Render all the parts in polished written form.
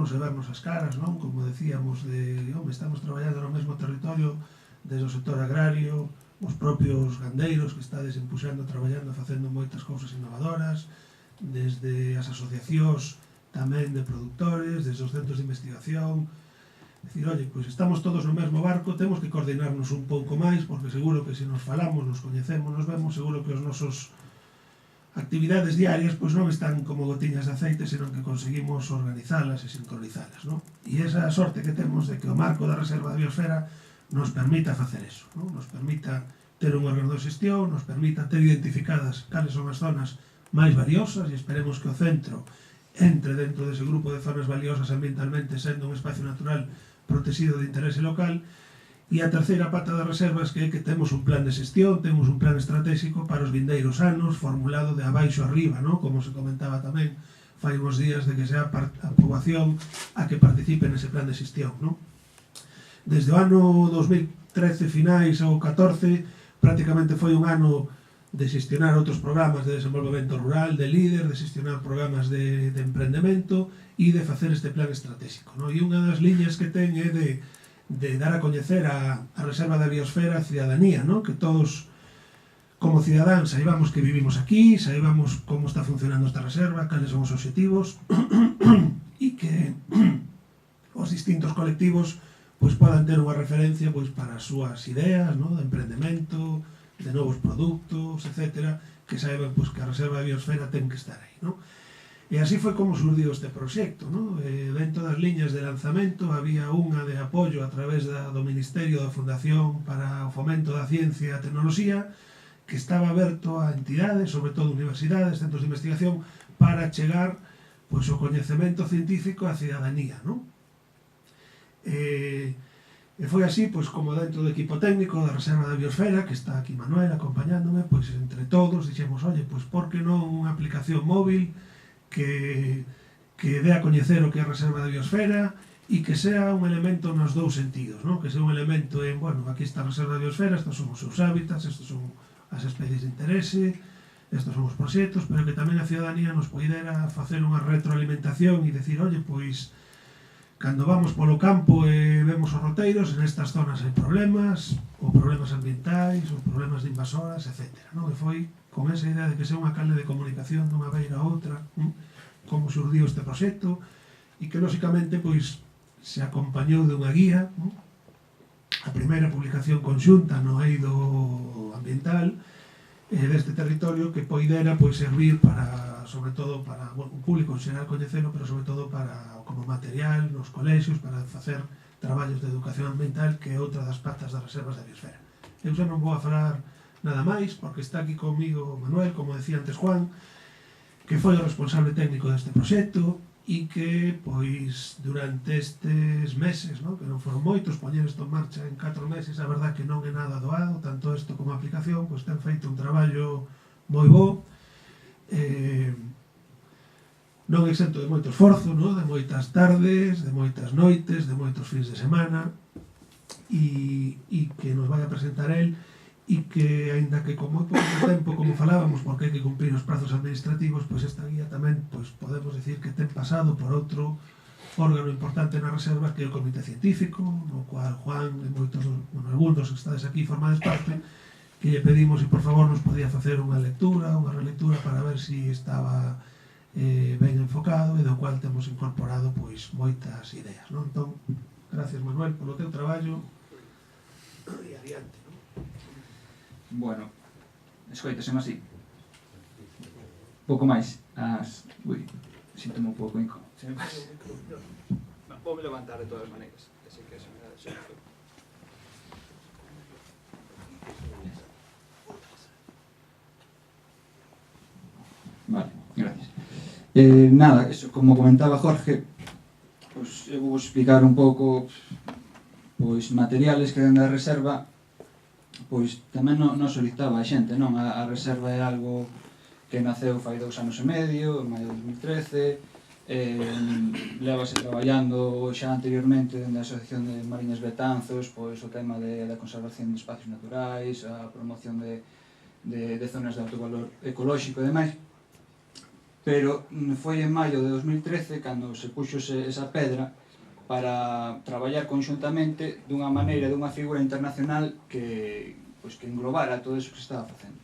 coñecernos e vernos as caras, non? Como decíamos, estamos traballando no mesmo territorio, desde o sector agrario, os propios gandeiros que estades empuxando, traballando, facendo moitas cousas innovadoras, desde as asociacións tamén de productores, desde os centros de investigación. Dicir, oye, pois estamos todos no mesmo barco, temos que coordinarnos un pouco máis, porque seguro que se nos falamos, nos coñecemos, nos vemos, seguro que os nosos actividades diarias pois non están como gotiñas de aceite, senón que conseguimos organizalas e sincronizalas, non? E esa sorte que temos de que o marco da Reserva da Biosfera nos permita facer eso, non? Nos permita ter un órgano de xestión, nos permita ter identificadas cales son as zonas máis valiosas e esperemos que o centro entre dentro dese grupo de zonas valiosas ambientalmente, sendo un espacio natural protegido de interese local. E a terceira pata das reservas que é que temos un plan de xestión, temos un plan estratégico para os vindeiros anos, formulado de abaixo arriba, non? Como se comentaba tamén fai uns días, de que sea a poboación a que participe nese plan de xestión, non? Desde o ano 2013 finais ao 14, prácticamente foi un ano de xestionar outros programas de desenvolvemento rural, de líder, de xestionar programas de emprendemento e de facer este plan estratégico, non? E unha das liñas que ten é de dar a coñecer a Reserva da Biosfera a cidadanía, non? Que todos, como cidadáns, saibamos que vivimos aquí, saibamos como está funcionando esta reserva, cales son os obxectivos, e que os distintos colectivos pois podan ter unha referencia pois para as súas ideas, non? De emprendemento, de novos produtos, etc., que saiban pois que a Reserva da Biosfera ten que estar aí, non? E así foi como surdiu este proxecto, non? Dentro das liñas de lanzamento había unha de apoio a través do Ministerio da Fundación para o Fomento da Ciencia e a Tecnoloxía, que estaba aberto a entidades, sobre todo universidades, centros de investigación, para chegar pois, o coñecemento científico á cidadanía, non? E foi así, pois, como dentro do equipo técnico da Reserva da Biosfera, que está aquí Manuel acompañándome, pois entre todos dixemos, oye, pois por que non unha aplicación móvil que dé a coñecer o que é a Reserva da Biosfera e que sea un elemento nos dous sentidos, non? Que sea un elemento en, bueno, aquí está a Reserva da Biosfera, estes son os seus hábitats, estes son as especies de interese, estes son os proxectos, pero que tamén a cidadanía nos poidera facer unha retroalimentación e decir, oye, pois, cando vamos polo campo e vemos os roteiros, en estas zonas hai problemas, ou problemas ambientais, ou problemas de invasoras, etc. Non? E foi con esa idea de que sea unha canle de comunicación dunha beira a outra, como surdiu este proxecto, e que, lóxicamente, pois, se acompañou dunha guía, a primeira publicación conxunta no eido ambiental deste territorio, que poidera pois, servir para, sobre todo, para o público en xeral coñecelo, pero sobre todo para como material nos colexios, para facer traballos de educación ambiental, que é outra das patas das reservas da biosfera. Eu xa non vou a falar nada máis, porque está aquí comigo Manuel, como decía antes Juan, que foi o responsable técnico deste proxecto e que, pois, durante estes meses, non? Que non foron moitos, poñer isto en marcha en 4 meses, a verdad que non é nada doado, tanto isto como a aplicación, pois ten feito un traballo moi bo, non exento de moito esforzo, non? De moitas tardes, de moitas noites, de moitos fins de semana, e que nos vai a presentar el, e que, aínda que con moi pouco tempo, como falábamos, porque hai que cumprir os prazos administrativos, pois esta guía tamén, pois podemos decir que ten pasado por outro órgano importante na reserva, que é o Comité Científico, no cual Juan e moitos, bueno, algúns dos que estades aquí formades parte, que lle pedimos se por favor nos podía facer unha lectura, unha relectura, para ver se estaba ben enfocado, e do cual temos incorporado pois moitas ideas, non? Entón, gracias Manuel polo teu traballo, e adiante. Bueno, escoitaseme así. Pouco máis. Ui, síntome un pouco incómodo. Vou me levantar de todas maneiras. Así que se me dá xeito. Vale, gracias. Nada, eso, como comentaba Jorge, pues, eu vou explicar un pouco pois materiales que den da reserva. Pois tamén non solicitaba a xente, non? A reserva é algo que naceu fai 2 anos e medio, en maio de 2013, levase traballando xa anteriormente dende a Asociación de Mariñas Betanzos, pois o tema da conservación de espacios naturais, a promoción de zonas de alto valor ecolóxico e demais. pero foi en maio de 2013 cando se puxo esa pedra para traballar conxuntamente dunha maneira, dunha figura internacional que englobara todo iso que se estaba facendo.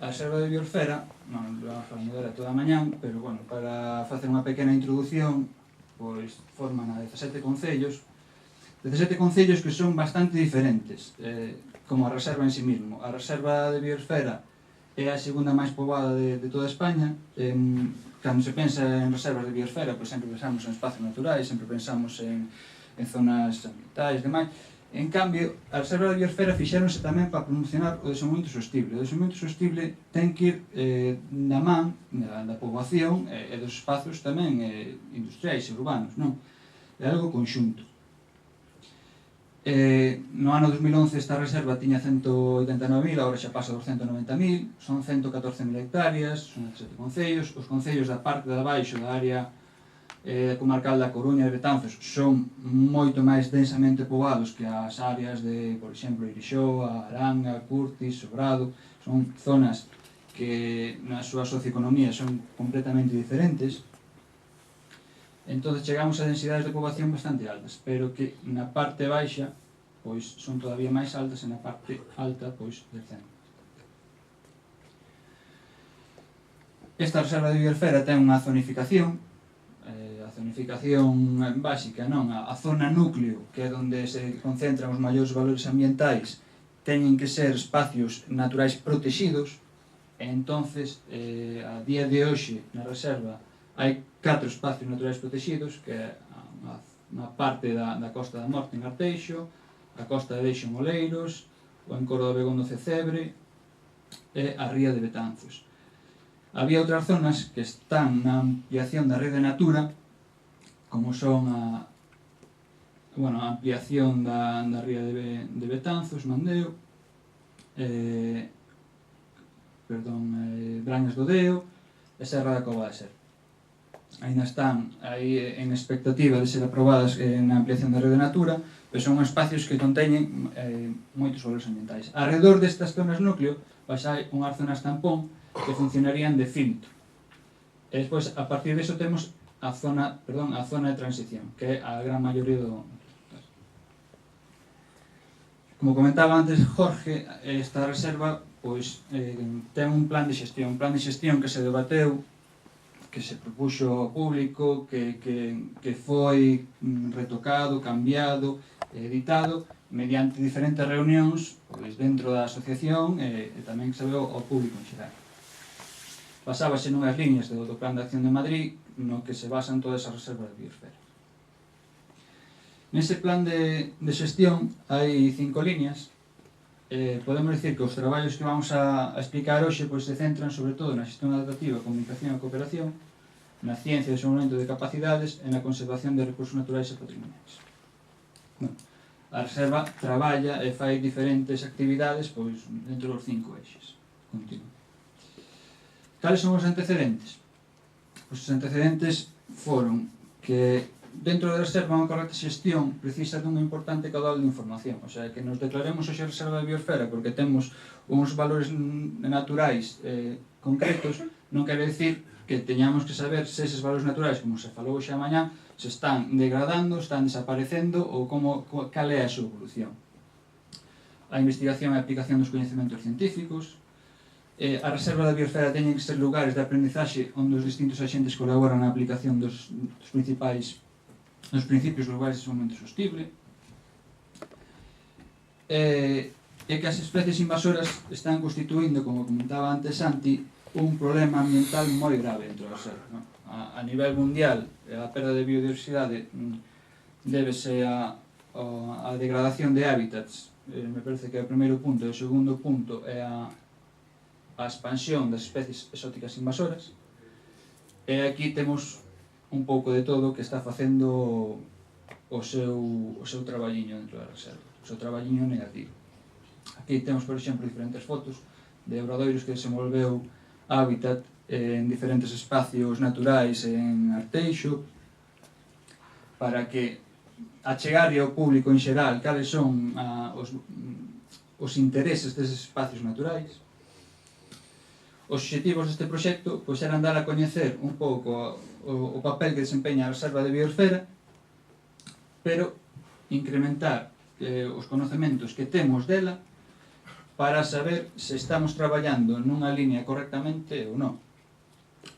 A Reserva de Biosfera, non vamos falando dela toda a mañán, pero, bueno, para facer unha pequena introducción, pois forman a 17 concellos que son bastante diferentes, como a reserva en sí mismo. A Reserva de Biosfera é a segunda máis poboada de toda España. Cando se pensa en reservas de biosfera, pois sempre pensamos en espacios naturais, sempre pensamos en zonas ambientais e demais. En cambio, a reserva de biosfera fixéronse tamén para promocionar o desenvolvemento sostible. O desenvolvemento sostible ten que ir na man da poboación e dos espacios tamén industriais e urbanos, non? É algo conxunto. No ano 2011 esta reserva tiña 189.000, agora xa pasa dos 190.000, son 114.000 hectáreas, son 7 concellos. Os concellos da parte de abaixo da área comarcal da Coruña e Betanzos son moito máis densamente poboados que as áreas de, por exemplo, Irixoa, Aranga, Curtis, Sobrado. Son zonas que na súa socioeconomía son completamente diferentes. Entón chegamos a densidades de poboación bastante altas, pero que na parte baixa pois son todavía máis altas e na parte alta pois descenden. Esta reserva de biosfera ten unha zonificación, a zonificación básica, non? A zona núcleo, que é onde se concentran os maiores valores ambientais, teñen que ser espacios naturais protegidos, e entonces a día de hoxe na reserva hai 4 espacios naturais protegidos, que é a parte da Costa da Morte en Arteixo, a Costa de Deixo en Oleiros, o Encoro do Begondo Cecebre e a Ría de Betanzos. Había outras zonas que están na ampliación da Rede Natura, como son a ampliación da Ría de Betanzos, Mandeo, Brañas do Deo e Serra da Cova de Ser. Ainda están aí en expectativa de ser aprobadas na ampliación da Rede Natura, pero son espacios que conteñen moitos valores ambientais. Arredor destas zonas núcleo, hai unhas zonas tampón que funcionarían de filtro. E despois, a partir disso, temos a zona de transición, que é a gran maioría do... Como comentaba antes Jorge, esta reserva ten un plan de xestión que se debateu, que se propuxo ao público, que foi retocado, cambiado, editado, mediante diferentes reunións dentro da asociación e tamén que se veu ao público en xeral. Basábase nunhas liñas do Plan de Acción de Madrid, no que se basan todas as reservas de biosfera. Nese plan de xestión hai 5 liñas. Podemos dicir que os traballos que vamos a explicar hoxe se centran sobre todo na xestión adaptativa, comunicación e cooperación, na ciencia e desenvolvemento de capacidades e na conservación de recursos naturais e patrimoniais. A reserva traballa e fai diferentes actividades dentro dos 5 eixes. Cales son os antecedentes? Os antecedentes foron que dentro da reserva unha correcta xestión precisa dunha importante caudal de información, o sea, que nos declaremos hoxe a reserva de biosfera porque temos uns valores naturais concretos, non quere dicir que teñamos que saber se eses valores naturais, como se falou hoxe a mañá, se están degradando, están desaparecendo ou cal é a súa evolución. A investigación e a aplicación dos coñecementos científicos. A reserva da biosfera teñen que ser lugares de aprendizaxe onde os distintos axentes colaboran na aplicación dos principios globais de desenvolvemento sostible, e que as especies invasoras están constituindo, como comentaba antes Santi, un problema ambiental moi grave dentro da reserva. A nivel mundial, a perda de biodiversidade débese a degradación de hábitats, me parece que é o primeiro punto, e o segundo punto é a expansión das especies exóticas invasoras, e aquí temos un pouco de todo que está facendo o seu traballiño dentro da reserva, o seu traballiño negativo. Aquí temos, por exemplo, diferentes fotos de obradoiros que desenvolveu hábitat en diferentes espacios naturais en Arteixo, para que achegarlle ao público en xeral cales son os intereses deses espacios naturais. os obxectivos deste proxecto pois eran dar a coñecer un pouco o papel que desempeña a Reserva de Biosfera, pero incrementar os conocementos que temos dela para saber se estamos traballando nunha línea correctamente ou non.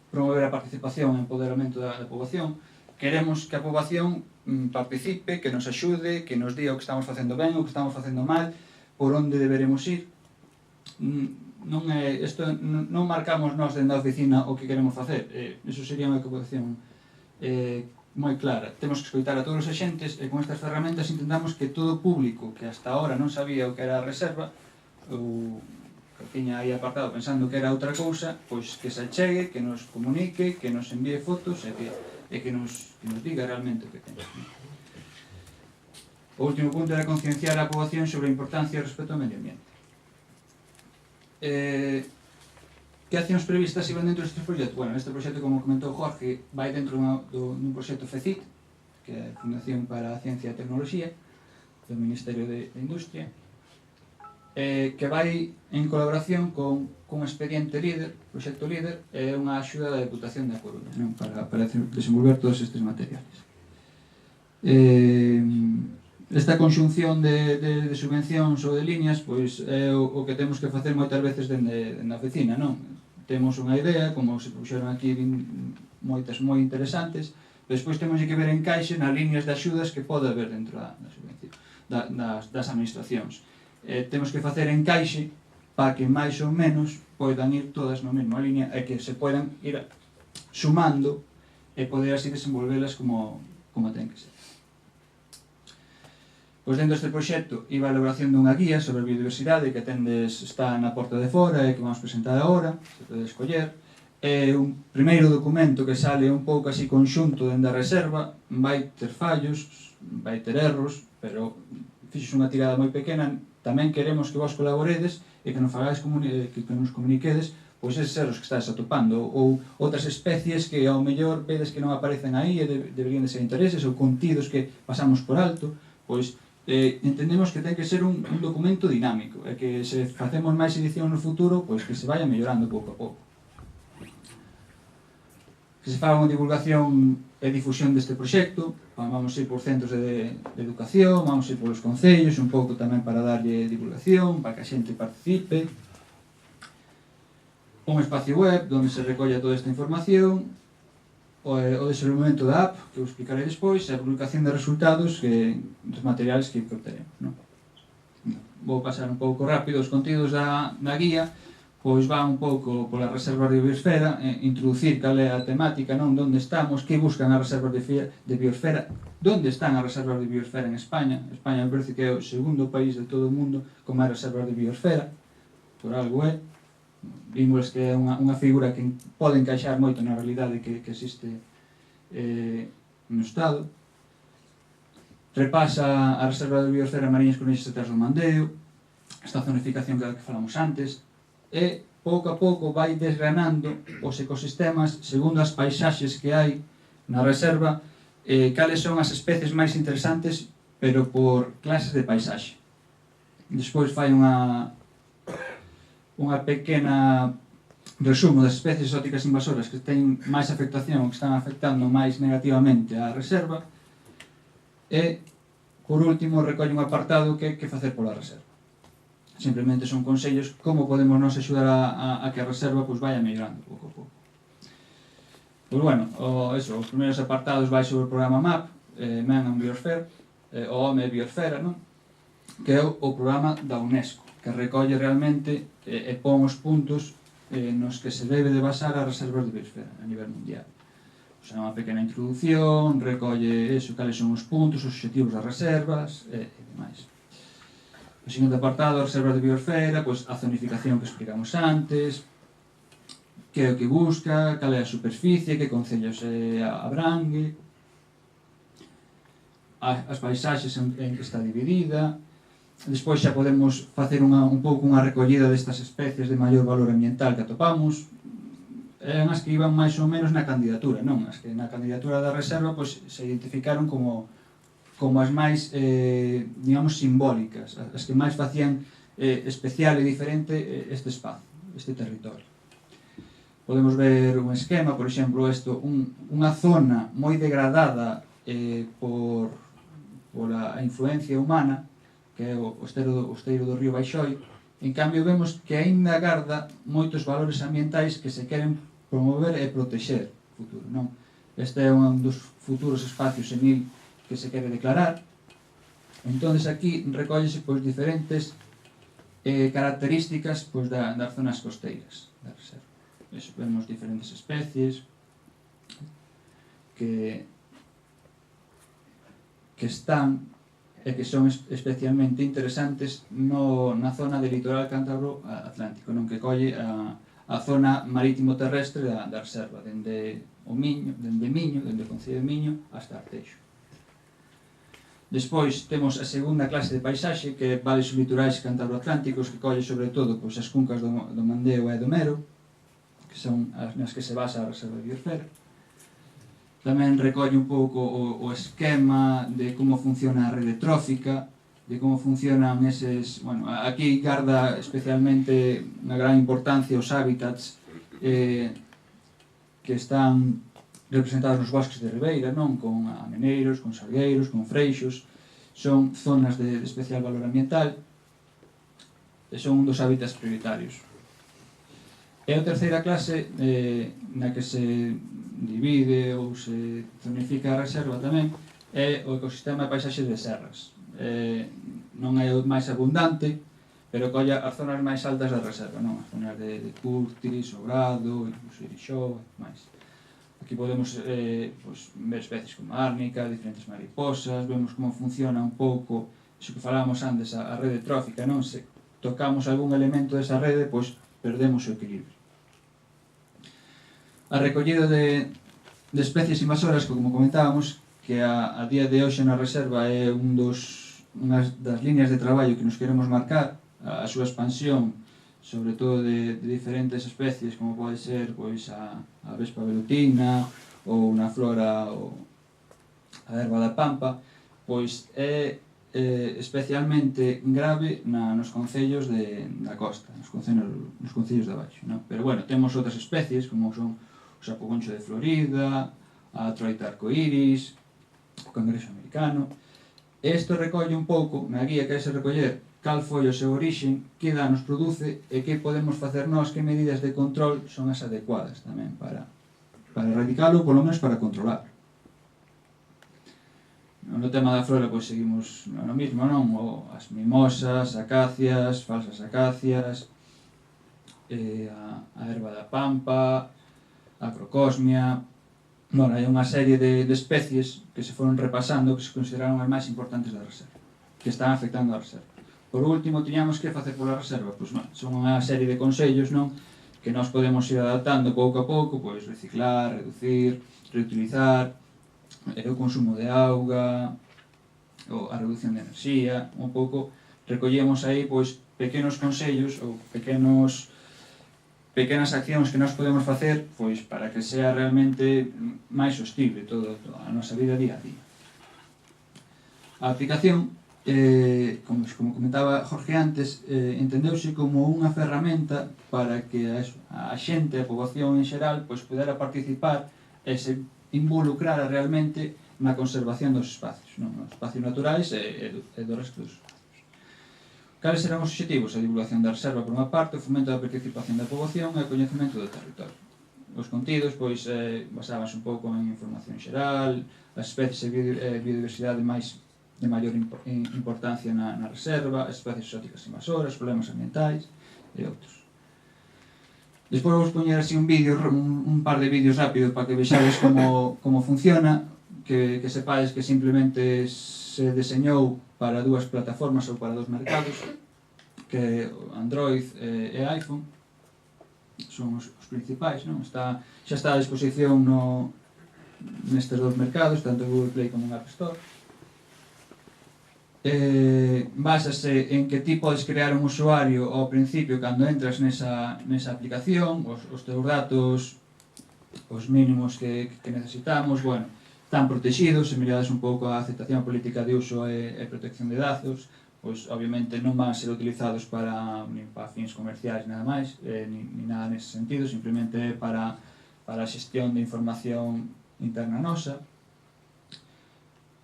Promover a participación e empoderamento da poboación. Queremos que a poboación participe, que nos axude, que nos diga o que estamos facendo ben, o que estamos facendo mal, por onde deberemos ir. Non marcamos nós dentro da oficina o que queremos facer. Iso sería unha ocupación moi clara. Temos que escoitar a todos os axentes e con estas ferramentas intentamos que todo o público que hasta ahora non sabía o que era a reserva ou que tiña aí apartado pensando que era outra cousa, pois que se achegue, que nos comunique, que nos envíe fotos e que nos diga realmente o que ten. O último punto era concienciar a poboación sobre a importancia e o respeto ao medio ambiente. Que accións previstas iban dentro deste proxecto? Bueno, este proxecto, como comentou Jorge, vai dentro dun proxecto FECIT, que é a Fundación para a Ciencia e a Tecnoloxía, do Ministerio de Industria, que vai en colaboración con un expediente líder, proxecto líder, e unha axuda da Deputación da Coruña, non? Para desenvolver todos estes materiales. Esta conxunción de subvencións ou de líneas pois é o que temos que facer moitas veces dende a oficina, non? Temos unha idea, como se puxeron aquí moitas moi interesantes, despois temos que ver encaixe nas líneas de axudas que pode haber dentro da subvención, das administracións. Temos que facer encaixe para que máis ou menos poidan ir todas na mesma línea e que se poidan ir sumando e poder así desenvolvelas como ten que ser. Pois dentro deste proxecto iba a elaboración dunha guía sobre biodiversidade que está na porta de fora e que vamos presentar agora, se pode escoller. É un primeiro documento que sale un pouco así conxunto dentro da reserva, vai ter fallos, vai ter erros, pero fixos unha tirada moi pequena. Tamén queremos que vos colaboredes e que nos fagades que nos comuniquedes pois eses erros que estás atopando ou outras especies que ao mellor vedes que non aparecen aí e deberían de ser intereses ou contidos que pasamos por alto. Pois entendemos que ten que ser un documento dinámico e que se facemos máis edición no futuro, pois que se vaya mellorando pouco a pouco. Que se faga unha divulgación e difusión deste proxecto, vamos ir por centros de educación, vamos ir polos concellos, un pouco tamén para darlle divulgación, para que a xente participe. Un espacio web onde se recolla toda esta información, o desenvolvemento da app, que vos explicarei despois, e a publicación de resultados dos materiales que obteremos. Vou pasar un pouco rápido os contidos da guía, pois va un pouco pola reserva de biosfera, introducir cal é a temática, onde estamos, que buscan as reservas de biosfera, onde están as reservas de biosfera en España. España me parece que é o segundo país de todo o mundo con máis reservas de biosfera, por algo é. Vimos que é unha figura que pode encaixar moito na realidade que existe no Estado. Repasa a reserva de biosfera mariñas coroñas e terras do Mandeo, esta zonificación que falamos antes, e pouco a pouco vai desgranando os ecosistemas segundo as paisaxes que hai na reserva, cales son as especies máis interesantes, pero por clases de paisaxe. Despois fai unha pequena resumo das especies exóticas invasoras que teñen máis afectación ou que están afectando máis negativamente á reserva e, por último, recolle un apartado que facer pola reserva. Simplemente son consellos como podemos nos axudar a que a reserva vaya mellorando pouco a pouco. Pois bueno, os primeiros apartados vai sobre o programa MAP, Man and Biosphere, o Home e Biosfera, que é o programa da UNESCO, que recolle realmente e pon os puntos nos que se debe de basar as reservas de biosfera a nivel mundial. O sea, unha pequena introducción, recolle cales son os puntos, os obxectivos das reservas e demais. O seguinte apartado, as reservas de biosfera, a zonificación que explicamos antes, que é o que busca, cal é a superficie, que concellos abrangue, as paisaxes en que está dividida. Despois xa podemos facer un pouco unha recollida destas especies de maior valor ambiental que atopamos. Eran as que iban máis ou menos na candidatura, non? As que na candidatura da reserva se identificaron como as máis, digamos, simbólicas, as que máis facían especial e diferente este espazo, este territorio. podemos ver un esquema, por exemplo, unha zona moi degradada pola influencia humana, que é o esteiro do río Baixoi. En cambio, vemos que aínda garda moitos valores ambientais que se queren promover e protexer no futuro, non? Este é un dos futuros espacios ENIL que se quere declarar. Entón, aquí recóllese diferentes características das zonas costeiras da reserva. Vemos diferentes especies que están e que son especialmente interesantes na zona de litoral cántabro atlántico, non, que colle a zona marítimo terrestre da reserva, dende Miño, dende o Concello de Miño hasta Arteixo. Despois temos a segunda clase de paisaxe, que é vales litorais cántabro-atlánticos, que colle sobre todo as cuncas do Mandeo e do Mero, que son as nas que se basa a reserva de biosfera. Tamén recolle un pouco o esquema de como funciona a rede trófica, de como funcionan eses... Bueno, aquí garda especialmente unha gran importancia os hábitats que están representados nos bosques de ribeira, non? Con ameneiros, con salgueiros, con freixos. Son zonas de especial valor ambiental e son un dos hábitats prioritarios. E a terceira clase na que se divide ou se zonifica a reserva tamén é o ecosistema de paisaxe de serras. Non é o máis abundante, pero colle as zonas máis altas da reserva, non? As zonas de Curtis, Sobrado, incluso Irixó e máis. Aquí podemos ver especies como árnica, diferentes mariposas, vemos como funciona un pouco iso que falábamos antes, a rede trófica, non? Se tocamos algún elemento desa rede, pois perdemos o equilibrio. A recollida de especies invasoras, como comentábamos, que a día de hoxe na reserva é unha das líneas de traballo que nos queremos marcar, a súa expansión, sobre todo de diferentes especies, como pode ser a vespa velutina, ou na flora a erva da pampa, pois é especialmente grave nos concellos da costa, nos concellos de abaixo, non? Pero, bueno, temos outras especies, como son o sapogoncho de Florida, a troita arcoíris, o cangrejo americano. Isto recolle un pouco, na guía que é se recoller cal foi o seu orixen, que danos produce e que podemos facer nós, que medidas de control son as adecuadas tamén para erradicalo ou polo menos para controlar. No tema da flora, pois seguimos no mismo, non? As mimosas, acacias, falsas acacias, a erva da pampa, a crocosmia... Bueno, hai unha serie de especies que se foron repasando, que se consideraron as máis importantes da reserva, que están afectando a reserva. Por último, tiñamos que facer pola reserva? Pois, son unha serie de consellos, non? Que nós podemos ir adaptando pouco a pouco, pois reciclar, reducir, reutilizar, o consumo de auga, a reducción de enerxía, un pouco recollemos aí pois pequenos consellos ou pequenas accións que nós podemos facer pois para que sea realmente máis sostible toda a nosa vida día a día. A aplicación, como comentaba Jorge antes, entendeuse como unha ferramenta para que a xente, a poboación en xeral, pois pudera participar e se involucrara realmente na conservación dos espacios, non? Os espacios naturais e do resto dos espacios. Cales serán os obxectivos? A divulgación da reserva por unha parte, o fomento da participación da poboación e o coñecemento do territorio. Os contidos pois basábanse un pouco en información xeral, as especies e biodiversidade de maior importancia na reserva, as especies exóticas invasoras, problemas ambientais e outros. Despois vou poñer así un par de vídeos rápidos para que vexades como funciona, que sepades que simplemente se deseñou para dúas plataformas ou para dous mercados, que Android e iPhone son os principais, non? Xa está a disposición nestes dous mercados, tanto Google Play como en App Store. Básase en que ti podes crear un usuario ao principio cando entras nesa aplicación, os teus datos, os mínimos que necesitamos, están protegidos, se mirades un pouco a aceptación política de uso e protección de datos, pois obviamente non van a ser utilizados para fins comerciais nada máis, ni nada nese sentido, simplemente para a xestión de información interna nosa.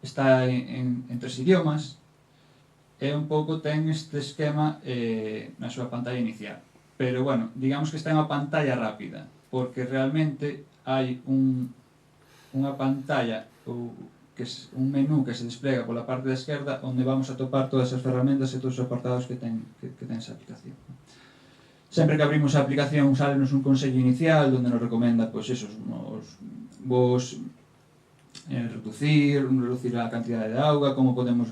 Está en 3 idiomas e un pouco ten este esquema na súa pantalla inicial. Pero, bueno, digamos que está en unha pantalla rápida, porque realmente hai unha pantalla que é un menú que se despliega pola parte da esquerda onde vamos a topar todas as ferramentas e todos os apartados que ten esa aplicación. Sempre que abrimos a aplicación salenos un consello inicial onde nos recomenda pois esos vos reducir a cantidade de auga, como podemos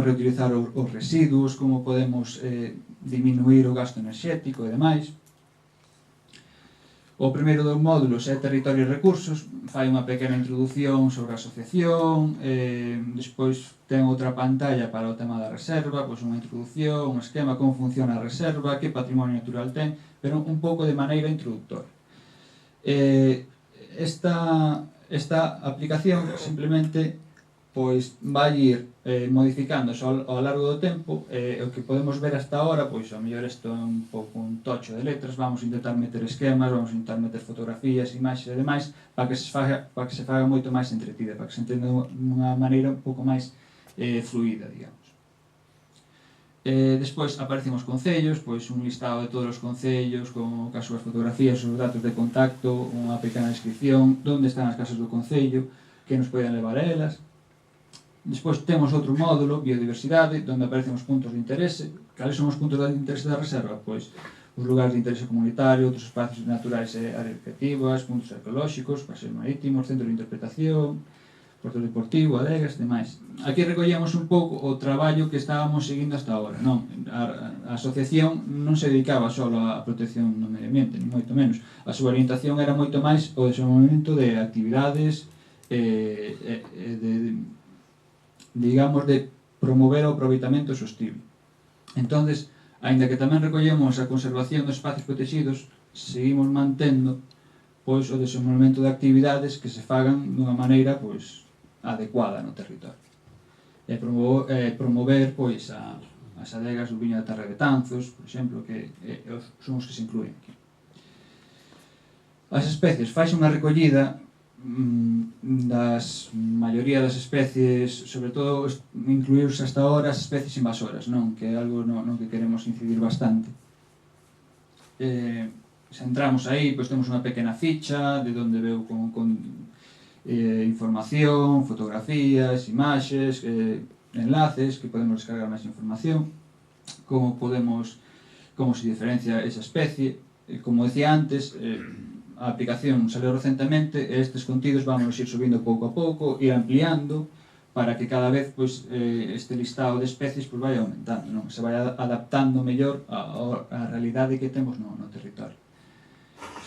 reutilizar os residuos, como podemos diminuir o gasto enerxético e demais. O primeiro dos módulos é Territorio e Recursos, fai unha pequena introdución sobre a asociación, despois ten outra pantalla para o tema da reserva, pois unha introducción, un esquema, como funciona a reserva, que patrimonio natural ten, pero un pouco de maneira introductoria. Esta aplicación simplemente pois vai ir modificándose ao largo do tempo. O que podemos ver hasta ahora, pois ao mellor isto é un pouco un tocho de letras, vamos intentar meter esquemas, vamos intentar meter fotografías, imaxes e demais, para que se faga moito máis entretida, para que se entenda dunha maneira un pouco máis fluida, digamos. Despois aparecen os concellos, pois un listado de todos os concellos, con as súas fotografías, os datos de contacto, unha pequena descripción, onde están as casas do concello, que nos poden levar a elas. Despois temos outro módulo, Biodiversidade, onde aparecen os puntos de interese. Cales son os puntos de interese da reserva? Pois os lugares de interese comunitario, outros espacios naturais e áreas recreativas, puntos arqueolóxicos, paseos marítimos, centros de interpretación, porto deportivo, adegas, demais. Aquí recollemos un pouco o traballo que estábamos seguindo hasta agora. A asociación non se dedicaba só á protección do medio ambiente, ni moito menos. A súa orientación era moito máis o desenvolvemento de actividades digamos, de promover o aproveitamento sostible. Entonces, aínda que tamén recollemos a conservación dos espacios protegidos, seguimos mantendo pois o desenvolvemento de actividades que se fagan dunha maneira pois adecuada no territorio. E promover pois as adegas do viño da Terra de Betanzos, por exemplo, que son os que se incluen aquí. As especies, faixe unha recollida das maioría das especies, sobre todo incluirse hasta ahora as especies invasoras, que é algo no que queremos incidir bastante. Se entramos aí, pois temos unha pequena ficha de onde veu con información, fotografías, imaxes, enlaces que podemos descargar máis información, como se diferencia esa especie. Como decía antes, a aplicación salió recentemente e estes contidos vamos ir subindo pouco a pouco, ir ampliando, para que cada vez pois, este listado de especies pois, vai aumentando, se vai adaptando mellor á realidade que temos no territorio.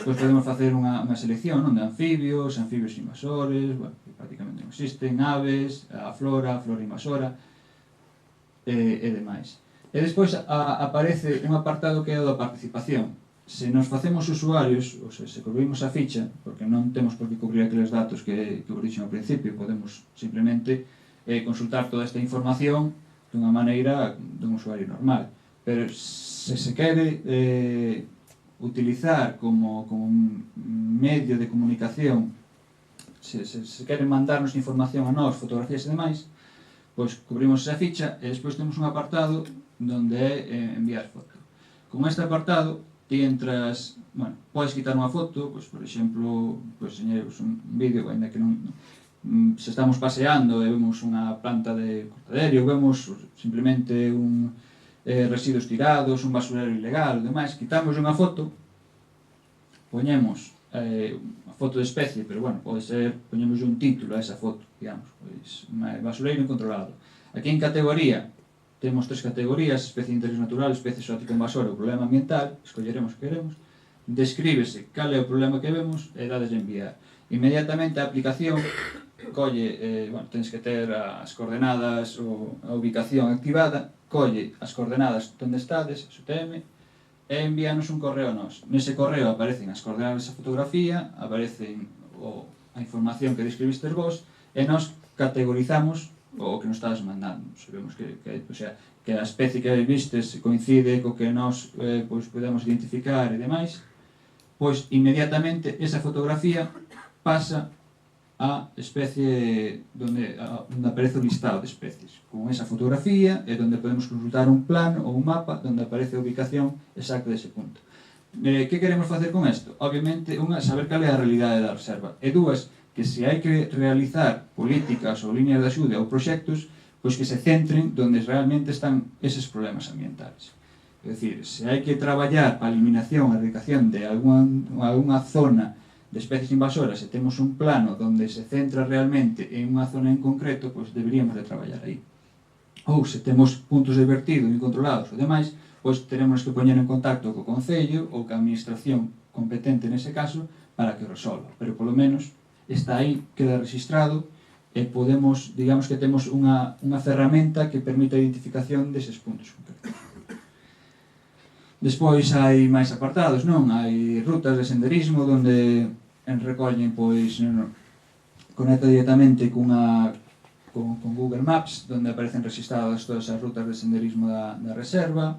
Despois podemos facer unha selección de anfibios invasores, que prácticamente non existen, aves, a flora invasora e demais. E despois aparece un apartado que é o da participación. Se nos facemos usuarios, ou se cubrimos a ficha, porque non temos por que cubrir aqueles datos que vos dixen ao principio, podemos simplemente consultar toda esta información dunha maneira dun usuario normal. Pero se se quere utilizar como un medio de comunicación, se queren mandarnos información a nós, fotografías e demais, pois cubrimos esa ficha e despois temos un apartado onde é enviar foto. Con este apartado ti entras, podes quitar unha foto, pois, por exemplo, enseñaremos un vídeo, ainda que non, se estamos paseando e vemos unha planta de cortadeiro, vemos simplemente residuos tirados, un basurero ilegal, demais, quitamos unha foto, poñemos a foto de especie, pero, pode ser, poñemos un título a esa foto, digamos, pois, basureiro incontrolado. Aquí en categoría, temos 3 categorías: especie de interés natural, especie exótica invasora ou problema ambiental. Escolleremos o que queremos, descríbese cal é o problema que vemos e dades de enviar. Inmediatamente a aplicación colle, tens que ter as coordenadas ou a ubicación activada, colle as coordenadas onde estades, SUTM, e envíanos un correo a nós. Nese correo aparecen as coordenadas da fotografía, aparecen a información que describistes vos, e nós categorizamos o que nos estás mandando. Sabemos que o sea, que a especie que vistes coincide co que nós pois podemos identificar e demais, pois inmediatamente esa fotografía pasa a especie onde aparece o listado de especies. Con esa fotografía é onde podemos consultar un plano ou un mapa onde aparece a ubicación exacta dese punto. Que queremos facer con isto? Obviamente, unha, saber cal é a realidade da reserva, e dúas, que se hai que realizar políticas ou líneas de axuda ou proxectos, pois que se centren onde realmente están eses problemas ambientales. É dicir, se hai que traballar para a eliminación e erradicación de alguna zona de especies invasoras e temos un plano onde se centra realmente en unha zona en concreto, pois deberíamos de traballar aí. Ou se temos puntos de vertido incontrolados ou demais, pois teremos que poñer en contacto co Concello ou ca administración competente nese caso para que o resolva. Pero polo menos está aí, queda registrado e podemos, digamos que temos unha ferramenta que permite a identificación deses puntos concretos. Despois hai máis apartados, non? Hai rutas de senderismo onde recollen, pois, conecta directamente con Google Maps, onde aparecen registradas todas as rutas de senderismo da reserva.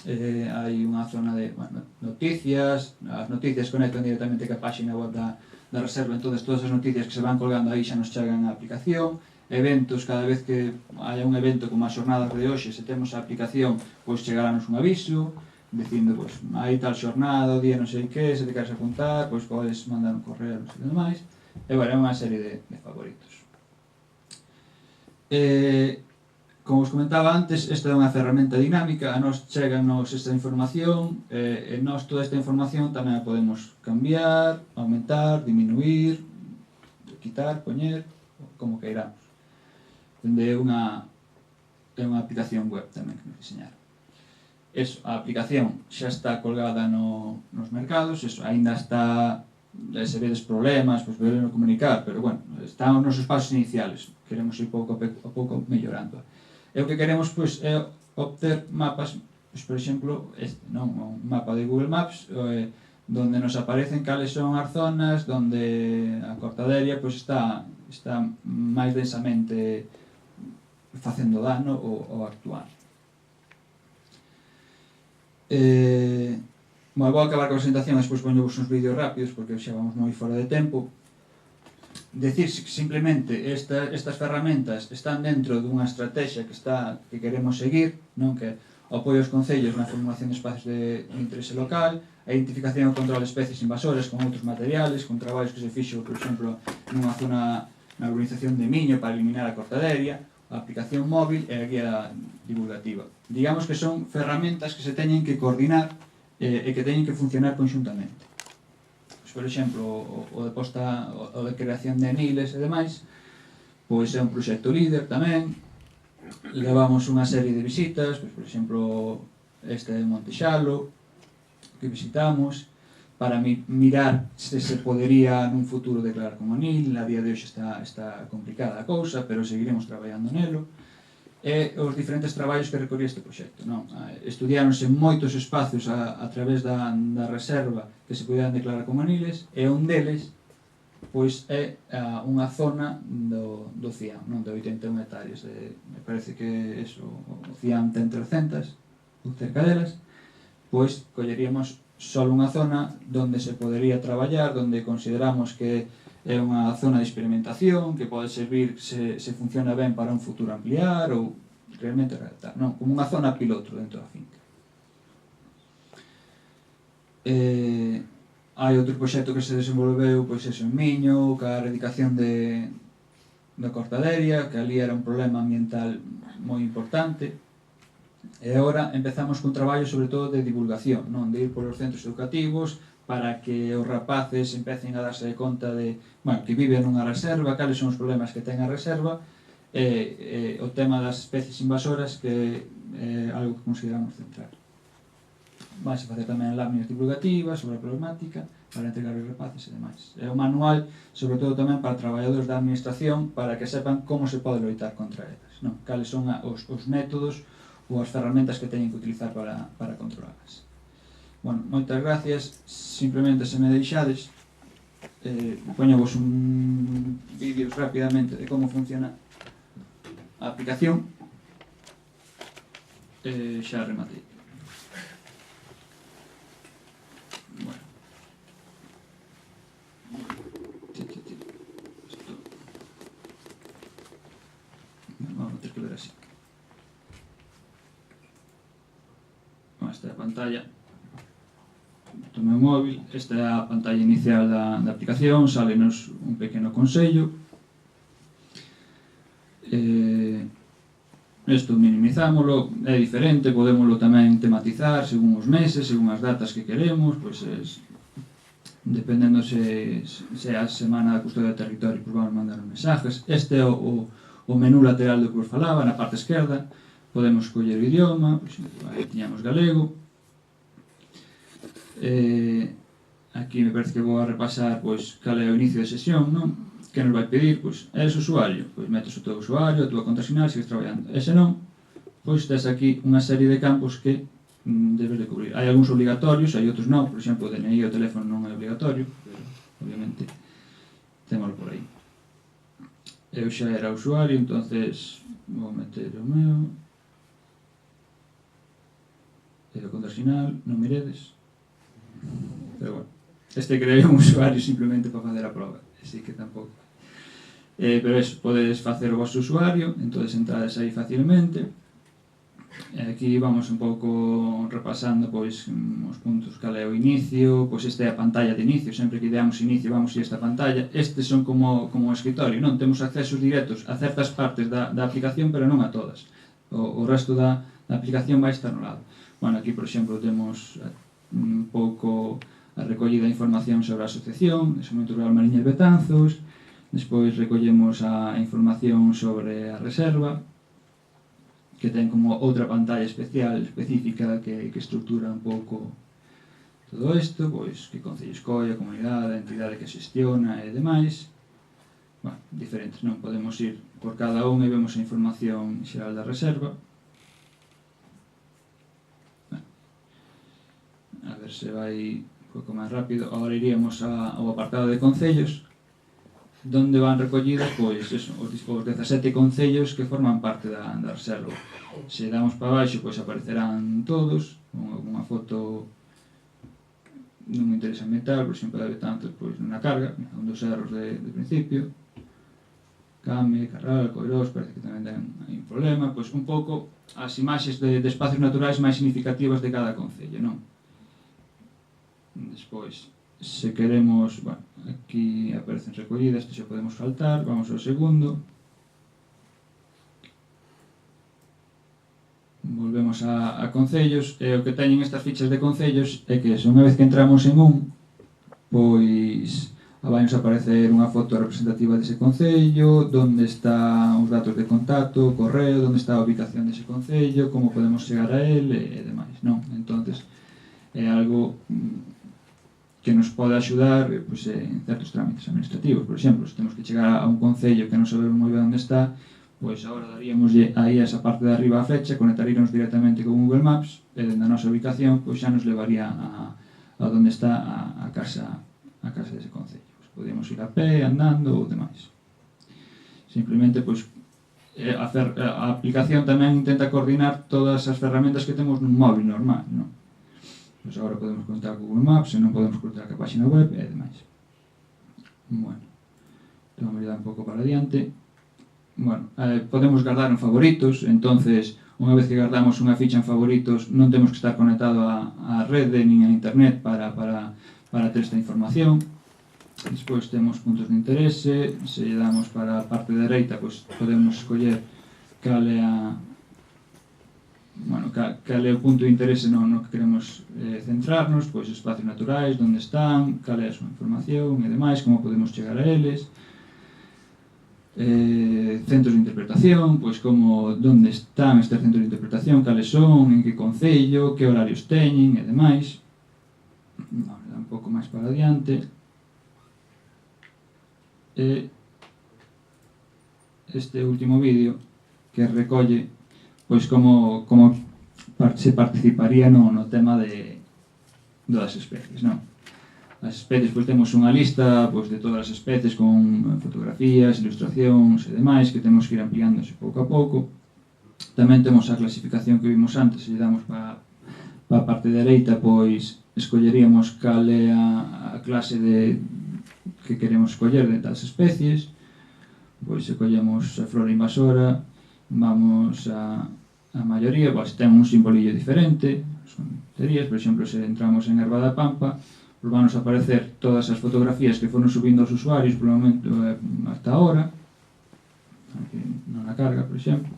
Hai unha zona de noticias, as noticias conectan directamente ca página web da reserva, entón todas as noticias que se van colgando aí xa nos chegan á aplicación. Eventos, cada vez que haya un evento como as xornadas de hoxe, se temos a aplicación, pois chegará-nos un aviso dicindo, pois, hai tal xornada, o día non sei que, se te queres apuntar, pois podes mandar un correo, non sei que demais. E, bueno, é unha serie de favoritos. Como vos comentaba antes, esta é unha ferramenta dinámica, a nos cheganos esta información, e nós toda esta información tamén a podemos cambiar, aumentar, diminuir, quitar, poñer, como queiramos. É unha aplicación web tamén que nos diseñaron. A aplicación xa está colgada nos mercados, aínda está, se vedes problemas, pois podemos comunicar, pero, bueno, están os nosos pasos iniciales, queremos ir pouco a pouco mellorando. E o que queremos, pois, é obter mapas, pois, por exemplo, un mapa de Google Maps, onde nos aparecen cales son as zonas onde a cortaderia pois, está máis densamente facendo dano ou actuando. Vou acabar con a presentación, despois poñevos uns vídeos rápidos porque xa vamos moi fora de tempo. Decir simplemente estas ferramentas están dentro dunha estrategia que queremos seguir, non, que apoio aos concellos na formulación de espacios de interese local, a identificación e control de especies invasoras con outros materiales, con traballos que se fixo, por exemplo, nunha zona na urbanización de Miño para eliminar a cortaderia, a aplicación móvil e a guía divulgativa. Digamos que son ferramentas que se teñen que coordinar e que teñen que funcionar conxuntamente. Por exemplo, o de creación de aniles e demais, pois é un proxecto líder tamén. Levamos unha serie de visitas, pois, por exemplo, este de Montexalo, que visitamos, para mirar se podería nun futuro declarar como anil. A día de hoxe está complicada a cousa, pero seguiremos traballando nelo. E os diferentes traballos que recorría este proxecto. Estudiáronse moitos espacios a través da reserva que se poderan declarar como aniles, e un deles pois é unha zona do Cian, de 81 hectáreas. Me parece que o Cian ten 300 ou cerca delas, pois colleríamos só unha zona onde se podería traballar, onde consideramos que é unha zona de experimentación que pode servir se funciona ben para un futuro ampliar ou realmente redactar, non, como unha zona piloto dentro da finca. Hai outro proxecto que se desenvolveu pois en Miño, ca erradicación da cortaderia, que ali era un problema ambiental moi importante. E agora empezamos cun traballo sobre todo de divulgación, non, de ir polos centros educativos para que os rapaces empecen a darse conta de, que viven nunha reserva, cales son os problemas que ten a reserva, e o tema das especies invasoras, que é algo que consideramos central. Vais a facer tamén láminas divulgativas sobre a problemática para entregar os rapaces e demais. É un manual, sobre todo tamén para traballadores da administración, para que sepan como se pode loitar contra elas, non? Cales son os métodos ou as ferramentas que teñen que utilizar para controlarlas. Bueno, moitas gracias. Simplemente, se me deixades, poñevos un vídeo rapidamente de como funciona aplicación xa rematei. Bueno. Vamos a ter que ver así. Esta é a pantalla do meu móvil. Esta é a pantalla inicial da aplicación. Sale-nos un pequeno consello. Isto minimizámoslo, é diferente, podémoslo tamén tematizar según os meses, según as datas que queremos, pois dependendo se é a semana da custodia do territorio, pois vamos mandar mensajes. Este é o menú lateral do que vos falaba, na parte esquerda. Podemos escoller o idioma, por exemplo, aí tiñamos galego. Aquí me parece que vou a repasar pois cal é o inicio de sesión, non? Que nos vai pedir, pois, eres usuario, pois metes o teu usuario, a tua conta sinal, sigues traballando. E se non, pois tes aquí unha serie de campos que debes de cubrir. Hai algúns obligatorios, hai outros non, por exemplo, o DNI ou o teléfono non é obligatorio, pero obviamente témolo por aí. Eu xa era usuario, entonces vou meter o meu. E o conta sinal, non miredes. Pero bueno, este creei un usuario simplemente para facer a prova, así que tampouco. Pero eso, podes facer o vosso usuario, entonces entrades aí facilmente. Aquí vamos un pouco repasando pois os puntos, cal é o inicio, pois esta é a pantalla de inicio, sempre que ideamos inicio vamos a esta pantalla. Estes son como o escritorio, non? Temos accesos directos a certas partes da aplicación, pero non a todas. O resto da aplicación vai estar no lado. Bueno, aquí, por exemplo, temos un pouco a recollida de información sobre a asociación, Asociación Rural Mariñas Betanzos. Despois recollemos a información sobre a reserva, que ten como outra pantalla especial, específica, que estrutura un pouco todo isto, pois que concello escolle, a comunidade, a entidade que xestiona e demais. Bueno, diferentes, non? Podemos ir por cada un e vemos a información xeral da reserva. A ver se vai un pouco máis rápido. Agora iríamos ao apartado de concellos, donde van recollidos pois, eso, os 17 concellos que forman parte da reserva. Se damos para baixo, pois aparecerán todos, con unha foto non interesa ambiental, por exemplo, de Betanzos, pois na carga, un dos erros de principio. Came, Carral, Coirós, parece que tamén ten un problema, pois un pouco as imaxes de espacios naturais máis significativas de cada concello, non? Despois, se queremos, bueno, aquí aparecen recollidas, isto xa podemos saltar, vamos ao segundo. Volvemos a concellos, e o que teñen estas fichas de concellos é que unha vez que entramos en un, pois vai nos aparecer unha foto representativa dese concello, onde están os datos de contacto, o correo, onde está a ubicación dese concello, como podemos chegar a ele e demais, non? Entonces, é algo que nos pode axudar pois, en certos trámites administrativos. Por exemplo, se temos que chegar a un concello que non sabemos moi ben onde está, pois agora daríamos aí a esa parte de arriba a flecha, conectaríamos directamente con Google Maps e dende a nosa ubicación pois xa nos levaría a onde está a casa dese concello. Pois, podíamos ir a pé, andando ou demais. Simplemente, pois, a aplicación tamén intenta coordinar todas as ferramentas que temos nun móvil normal, non? Pois agora podemos conectar con Google Maps, se non podemos conectar ca página web e demais. Bueno, vamos a dar un pouco para adiante. Bueno, podemos guardar en favoritos, entonces, unha vez que guardamos unha ficha en favoritos, non temos que estar conectado á rede nin a internet para ter esta información. Despois temos puntos de interese, se lle damos para a parte dereita, pois podemos escoller cal é cal é o punto de interese no que queremos centrarnos, pois espacios naturais, onde están, cal é a súa información e demais, como podemos chegar a eles. Centros de interpretación, pois como onde están estes centros de interpretación, cales son, en que concello, que horarios teñen e demais. Vamos a dar un pouco máis para adiante. Este último vídeo que recolle pois como se participaría no tema das especies, non? As especies, pois temos unha lista pois, de todas as especies con fotografías, ilustracións e demais que temos que ir ampliándose pouco a pouco. Tamén temos a clasificación que vimos antes, se lle damos para a parte dereita, pois escolleríamos cal é a clase que queremos escoller de das especies. Pois se collemos a flora invasora, vamos a maioría, pois ten un simbolillo diferente, son teorías, por exemplo, se entramos en Herba da Pampa, pois van a aparecer todas as fotografías que foron subindo os usuarios polo momento hasta ahora, aquí non a carga, por exemplo,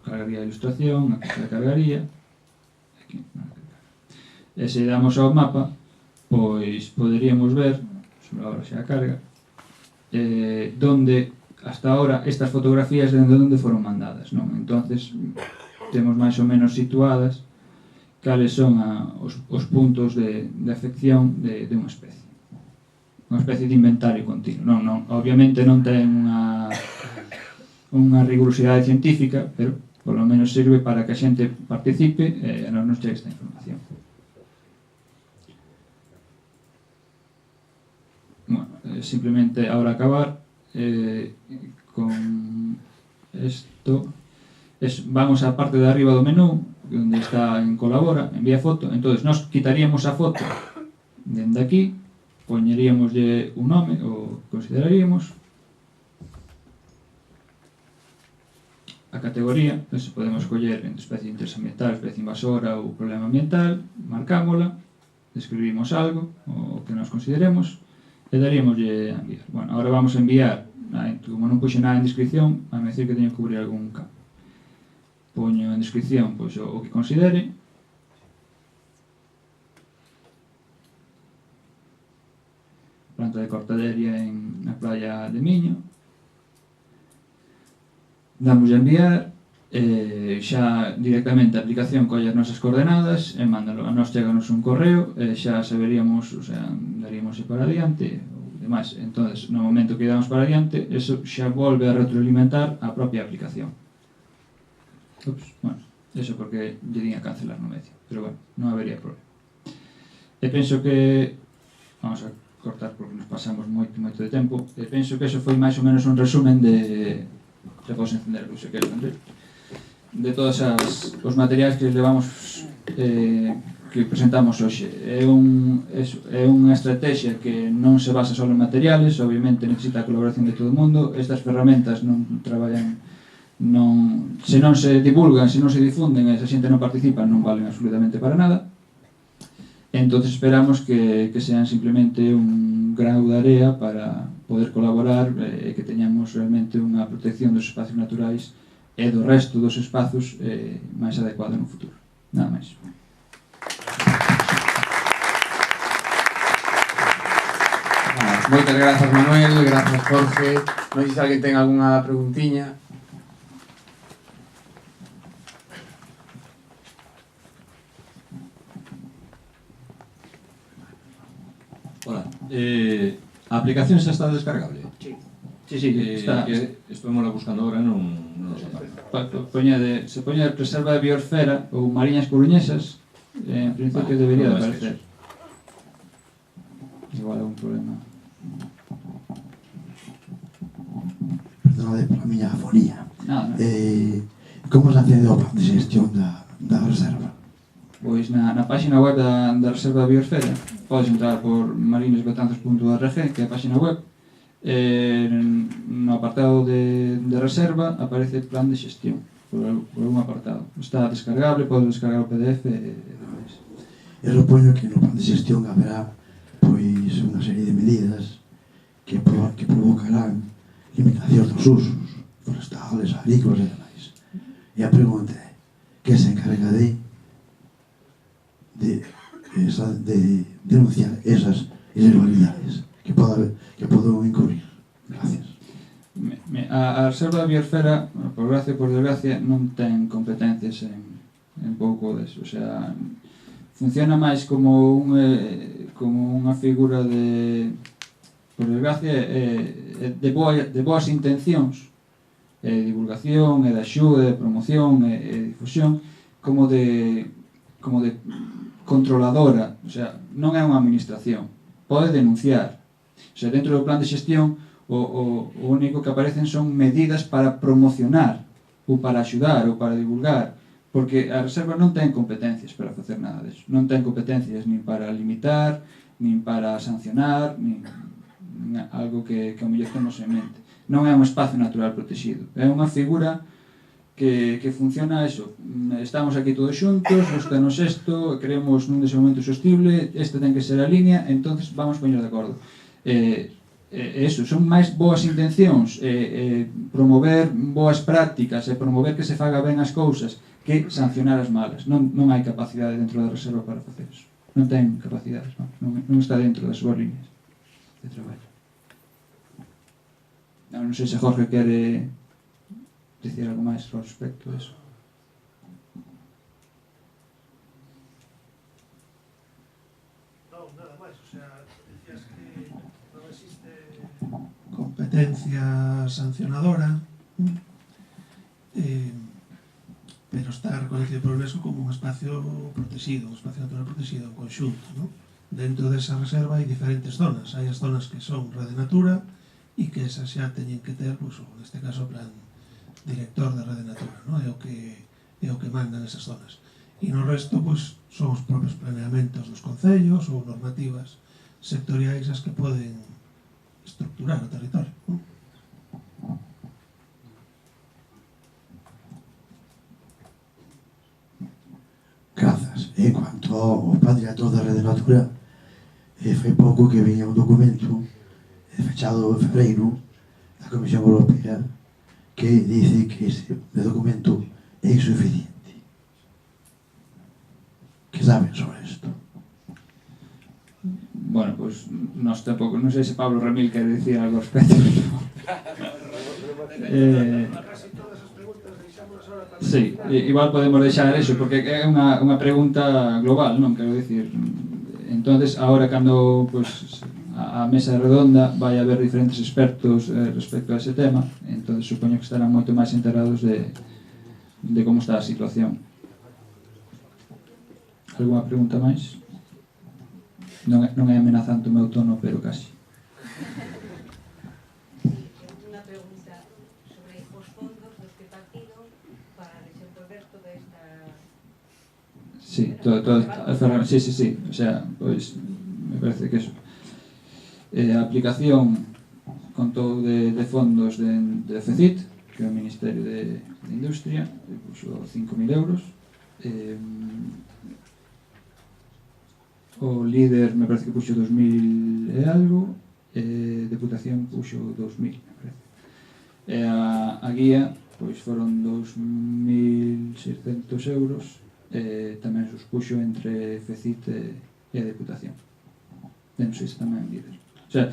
cargaría a ilustración, aquí a cargaría, aquí non a carga. E se damos ao mapa, pois poderíamos ver, agora xa a carga, donde hasta ahora estas fotografías de onde foron mandadas, non? Entonces temos máis ou menos situadas cales son os puntos de afección de unha especie. Unha especie de inventario continuo. Non, obviamente non ten unha rigurosidade científica, pero polo menos sirve para que a xente participe e non nos chegue esta información. Bueno, simplemente ahora acabar con esto. Vamos á parte de arriba do menú onde está en colabora, envía foto. Entonces nos quitaríamos a foto dende aquí, poñeríamoslle un nome ou consideraríamos a categoría, pues podemos coller entre especie de interés ambiental, especie invasora ou problema ambiental, marcámola, describimos algo o que nos consideremos e daríamoslle a enviar. Bueno, agora vamos a enviar, como non puxe nada en descripción, a me decir que teño que cubrir algún campo. Poño en descripción pois, o que considere. Planta de cortaderia na playa de Miño. Damos a enviar, xa directamente a aplicación colle as nosas coordenadas e mándalo. A nos cheganos un correo e xa saberíamos, o sea, daríamos para adiante ou demais. Entonces, no momento que damos para adiante, eso xa volve a retroalimentar a propia aplicación. Bueno, eso porque lle din a cancelar no medio, pero bueno, non habería problema. E penso que vamos a cortar porque nos pasamos moito de tempo. E penso que eso foi máis ou menos un resumen de xa podes encender a luz se queres, André, de todos os materiais que levamos que presentamos hoxe. É unha estrategia que non se basa só en materiales, obviamente necesita a colaboración de todo o mundo. Estas ferramentas non traballan, se non se divulgan, se non se difunden e se a xente non participa, non valen absolutamente para nada. Entonces esperamos que sean simplemente un grau de area para poder colaborar e que teñamos realmente unha protección dos espacios naturais e do resto dos espazos máis adecuado no futuro. Nada máis. Moitas grazas, Manuel, grazas, Jorge. Non sei se alguén ten algunha preguntiña. Hola, a aplicación xa está descargable? Sí, está. Estuvemos buscando agora, non nos aparece. Se poñe Reserva de Biosfera ou Mariñas Coruñesas, en principio debería de aparecer. Igual é un problema. Perdonade pola miña afonía. Nada. Como se accede ao plan de xestión da reserva? Pois na página web da Reserva de Biosfera podes entrar por marinesbetanzos.org, que é a página web. No apartado de reserva aparece plan de xestión por algún apartado. Está descargable, podes descargar o PDF e demais. Eu supoño que no plan de xestión haberá pois unha serie de medidas que provocarán limitación dos usos forestales, agrícolas e demais. E a pregunta é, que se encarga de denunciar esas irregularidades que poden incurrir? Gracias. A Reserva da Biosfera, por gracia e por desgracia, non ten competencias en pouco deso. O sea, funciona máis como unha figura de, por desgracia, de boas intencións, de divulgación, de axuda, de promoción, de difusión, como de controladora, o sea, non é unha administración, pode denunciar. O sea, dentro do plan de xestión, o único que aparecen son medidas para promocionar, ou para axudar, ou para divulgar, porque a reserva non ten competencias para facer nada disso. Non ten competencias nin para limitar, nin para sancionar, nin algo que ao mellor temos en mente. Non é un espazo natural protegido, é unha figura que funciona eso. Estamos aquí todos xuntos, gustanos isto, queremos nun desenvolvemento sostible, esta ten que ser a línea, entonces vamos poñer de acordo. Eso, son máis boas intencións, promover boas prácticas e promover que se faga ben as cousas que sancionar as malas. Non hai capacidade dentro da reserva para facer eso. Non ten capacidades, non está dentro das súas líneas de traballo. Non sei se Jorge quere dicir algo máis ao respecto de eso. Non, nada máis, o sea, decías que non existe competencia sancionadora, pero está reconocido por UNESCO como un espacio protegido, un espacio natural protegido en conxunto, ¿no? Dentro desa reserva hai diferentes zonas, hai as zonas que son Rede Natura e que esas xa teñen que ter, pues, neste caso, o plan director de Rede Natura, ¿no? É o que mandan esas zonas. E no resto, pues, son os propios planeamentos dos concellos ou normativas sectoriais as que poden estructurar o territorio, ¿no? Grazas. En cuanto ao plan director da Rede Natura, foi pouco que viña un documento fechado en febreiro da Comisión Europea que dice que ese documento é insuficiente. Que saben sobre isto? Bueno, pues nós tampouco, non sei se Pablo Ramil quere dicir algo ao respecto. Sí, igual podemos deixar eso, porque é unha pregunta global, non? Quero dicir, entonces, agora cando pues, a mesa redonda vai haber diferentes expertos respecto a ese tema, entonces supoño que estarán moito máis enterados de como está a situación. Alguna pregunta máis? Non é amenazante o meu tono, pero casi. Unha pregunta sobre os fondos dos que partido para desenvolver toda esta... Sí, sí, o sea, pois me parece que eso. A aplicación contou de fondos de FECIT, que é o Ministerio de Industria, que puxo 5.000 euros. O líder me parece que puxo 2.000 e algo, Deputación puxo 2.000, me parece. A guía pois foron 2.600 euros, tamén se os puxo entre FECIT e a Deputación. Non sei se tamén líder. O sea,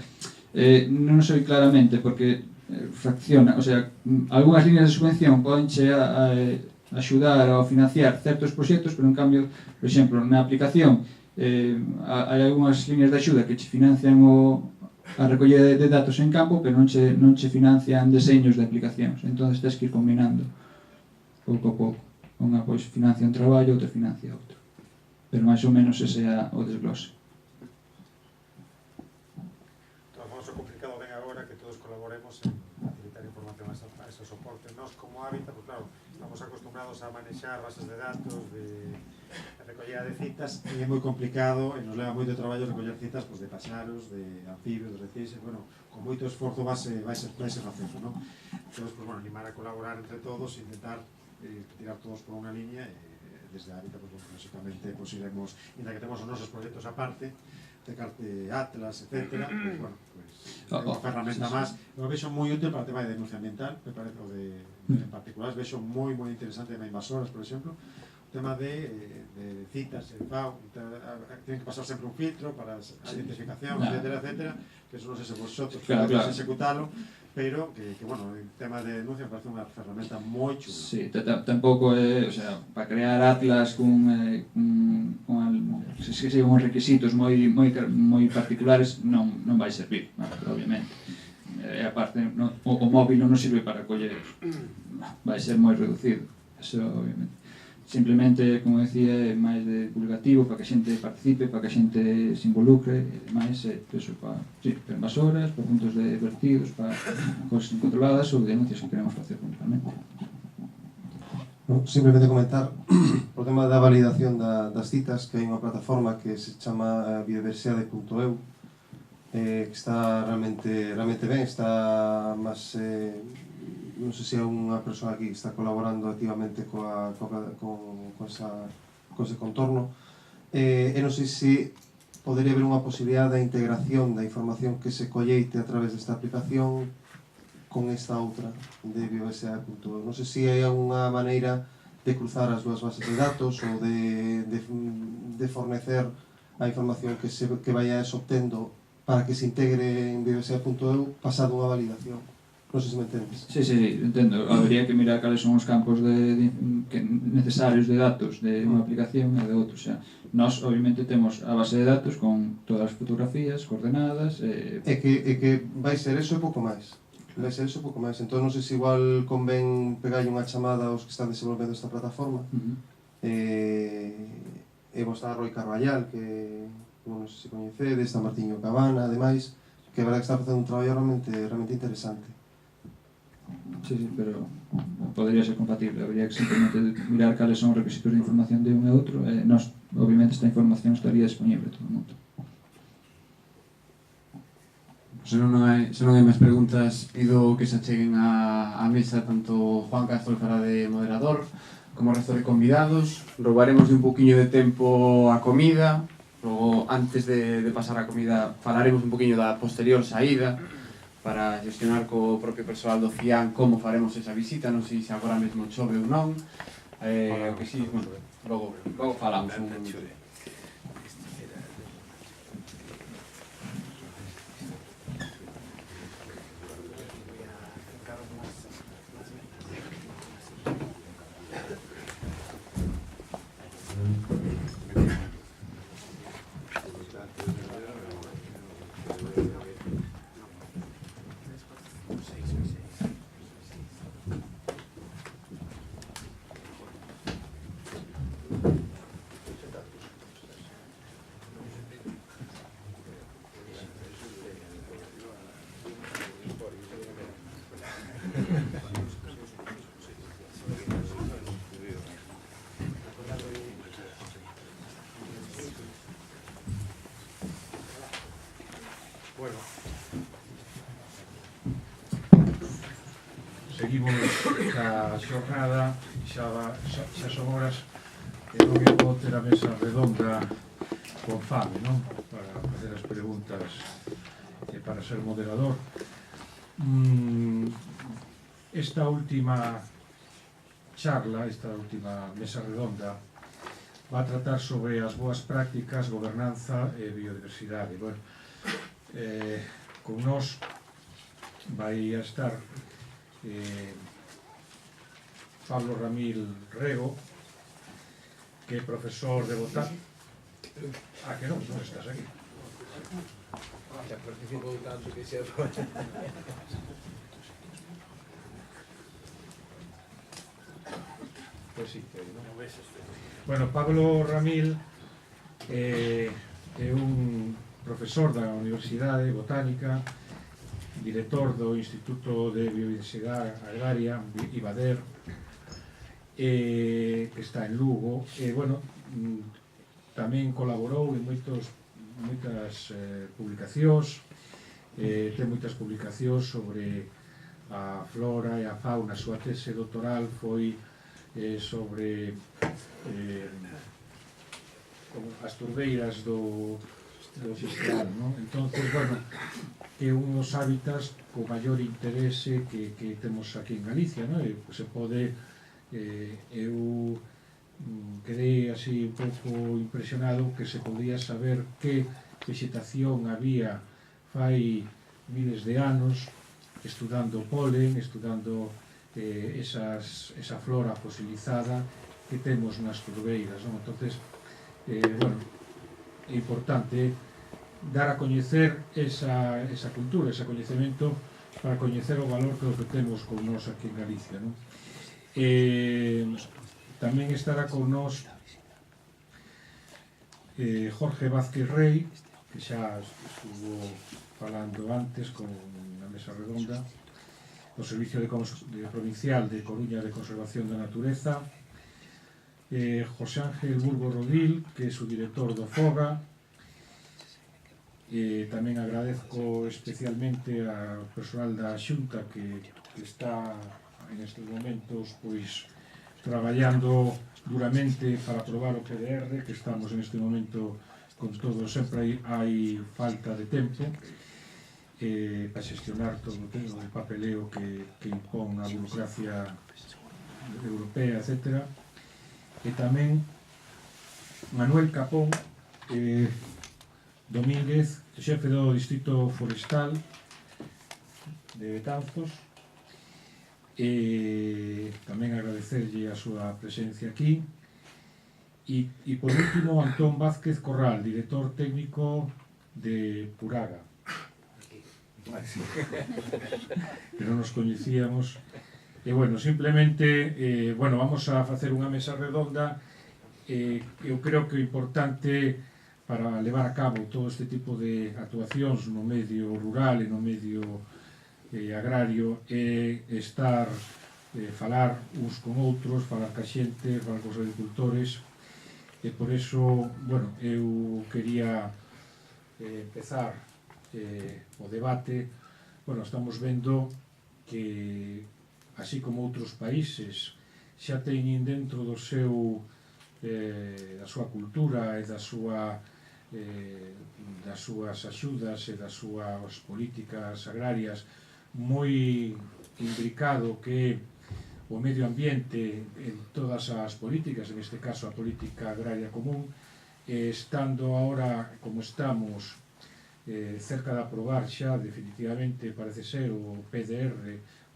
non sei claramente, porque fracciona, o sea, algunhas líneas de subvención podenche axudar a financiar certos proxectos, pero en cambio, por exemplo, na aplicación hai algunhas líneas de axuda que che financian a recollida de datos en campo, pero non che financian deseños de aplicacións. Entón, tens que ir combinando pouco a pouco. Unha pois financia un traballo, outra financia outro. Pero máis ou menos ese é o desglose. O complicado ven agora que todos colaboremos en facilitar información a ese soporte. Nos, como Hábitat, pues claro, estamos acostumbrados a manexar bases de datos, de recollida de citas, e é moi complicado, e nos leva moito traballo recoller citas pues, de paxaros, de anfibios, de receixes, bueno, con moito esforzo vai ser facendo, ¿no? Entón, pues, bueno, animar a colaborar entre todos, intentar tirar todos por unha línea, desde Hábitat, pues, básicamente, pues, iremos, inda que temos os nosos proxectos aparte, de Carte Atlas, etcétera, pues, bueno, pues, é unha ferramenta máis. Eu vexo moi útil para o tema de denuncia ambiental, me parece, en particular, vexo moi interesante na invasoras, por exemplo, tema de citas, el FAO, tienen que pasar sempre un filtro para a identificación, etcétera, que eso non sei se vosotros podéis executalo, pero que bueno, el tema de denuncia me parece unha ferramenta moi chula. Sí, tampouco é, o sea, para crear atlas con requisitos moi particulares non vai servir, obviamente. E aparte, o móvil non nos sirve para coller, vai ser moi reducido, eso obviamente. simplemente, como decía, é máis de divulgativo para que a xente participe, para que a xente se involucre, e demais, eso, para invasoras, para puntos de vertidos, para cosas incontroladas ou denuncias que queremos facer principalmente. Simplemente comentar o tema da validación das citas, que hai unha plataforma que se chama biodiversidade.eu, que está realmente ben, está máis... non sei se é unha persoa aquí que está colaborando activamente con ese contorno, e non sei se podería haber unha posibilidade de integración da información que se colleite a través desta aplicación con esta outra de biodiversidade.eu. Non sei se hai unha maneira de cruzar as dúas bases de datos ou de fornecer a información que vayas obtendo para que se integre en biodiversidade.eu pasado unha validación. Non sei se me entendes. Sí, entendo. Habería que mirar cales son os campos necesarios de datos de unha aplicación e de outra. O sea, nós, obviamente, temos a base de datos con todas as fotografías coordenadas. É que vai ser eso e pouco máis. Entón, non sei se igual convén pegarlle unha chamada aos que están desenvolvendo esta plataforma. E vos está Roi Carballal, que non sei se coñecedes, está Martiño Cabana, ademais, que a verdade que está facendo un traballo realmente interesante. Sí, pero podría ser compatible. Habría que simplemente mirar cales son os requisitos de información de un e outro, e nós, obviamente, esta información estaría disponible a todo o mundo. Se non hai máis preguntas, pido que se acheguen á mesa tanto Juan Castro fará de moderador como o resto de convidados. Roubaremos un pouquiño de tempo a comida, logo, antes de pasar a comida, falaremos un pouquiño da posterior saída para gestionar co propio persoal do CIAN como faremos esa visita, non sei se agora mesmo chove ou non. O que sí, bueno, logo falamos un minuto. Bueno, seguimos a xornada, xa son horas e non vou ter a mesa redonda con Fabio, non? Para facer as preguntas e para ser moderador. Esta última charla, esta última mesa redonda, va a tratar sobre as boas prácticas, gobernanza e biodiversidade. Bueno, con nós vai a estar Pablo Ramil Rego, que é profesor de botánica. Que non estás aquí. Xa participou tanto que xa... Pois sí, non o ves. Bueno, Pablo Ramil é un profesor da Universidade Botánica, director do Instituto de Biodiversidade Agraria, IBADER, que está en Lugo, e, bueno, tamén colaborou en moitas publicacións, ten moitas publicacións sobre a flora e a fauna. A súa tese doctoral foi sobre as turbeiras do Xistral, non? Entonces, bueno, é un dos hábitats co maior interese que temos aquí en Galicia, non? E se pode, eu quedei así un pouco impresionado que se podía saber que vegetación había fai miles de anos, estudando o polen, estudando esa flora fosilizada que temos nas turbeiras, non? Entonces, bueno, é importante dar a coñecer esa cultura, ese coñecemento, para coñecer o valor que temos con nós aquí en Galicia, non? Tamén estará con nós Jorge Vázquez Rey, que xa estuvo falando antes con a mesa redonda do Servicio Provincial de Coruña de Conservación da Natureza, José Ángel Burgo Rodil, que é o director do FOGA. Tamén agradezco especialmente ao personal da Xunta que está en estes momentos pois traballando duramente para aprobar o PDR, que estamos en este momento con todo, sempre hai falta de tempo para xestionar todo o papeleo que impón a burocracia europea, etc. E tamén Manuel Capón Domínguez, xefe do Distrito Forestal de Betanzos, e tamén agradecerlle a súa presencia aquí. E por último, Antón Vázquez Corral, director técnico de Puraga, que non nos coñecíamos. E bueno, simplemente vamos a facer unha mesa redonda. Eu creo que o importante para levar a cabo todo este tipo de actuacións no medio rural e no medio agrario é estar, falar uns con outros, falar ca xente, falar cos agricultores, e por eso, eu quería empezar o debate. Estamos vendo que, así como outros países, xa teñen dentro do seu da súa cultura e das súas axudas e das súas políticas agrarias moi imbricado que o medio ambiente en todas as políticas, en este caso a política agraria común, estando ahora como estamos cerca de aprobar xa definitivamente, parece ser, o PDR,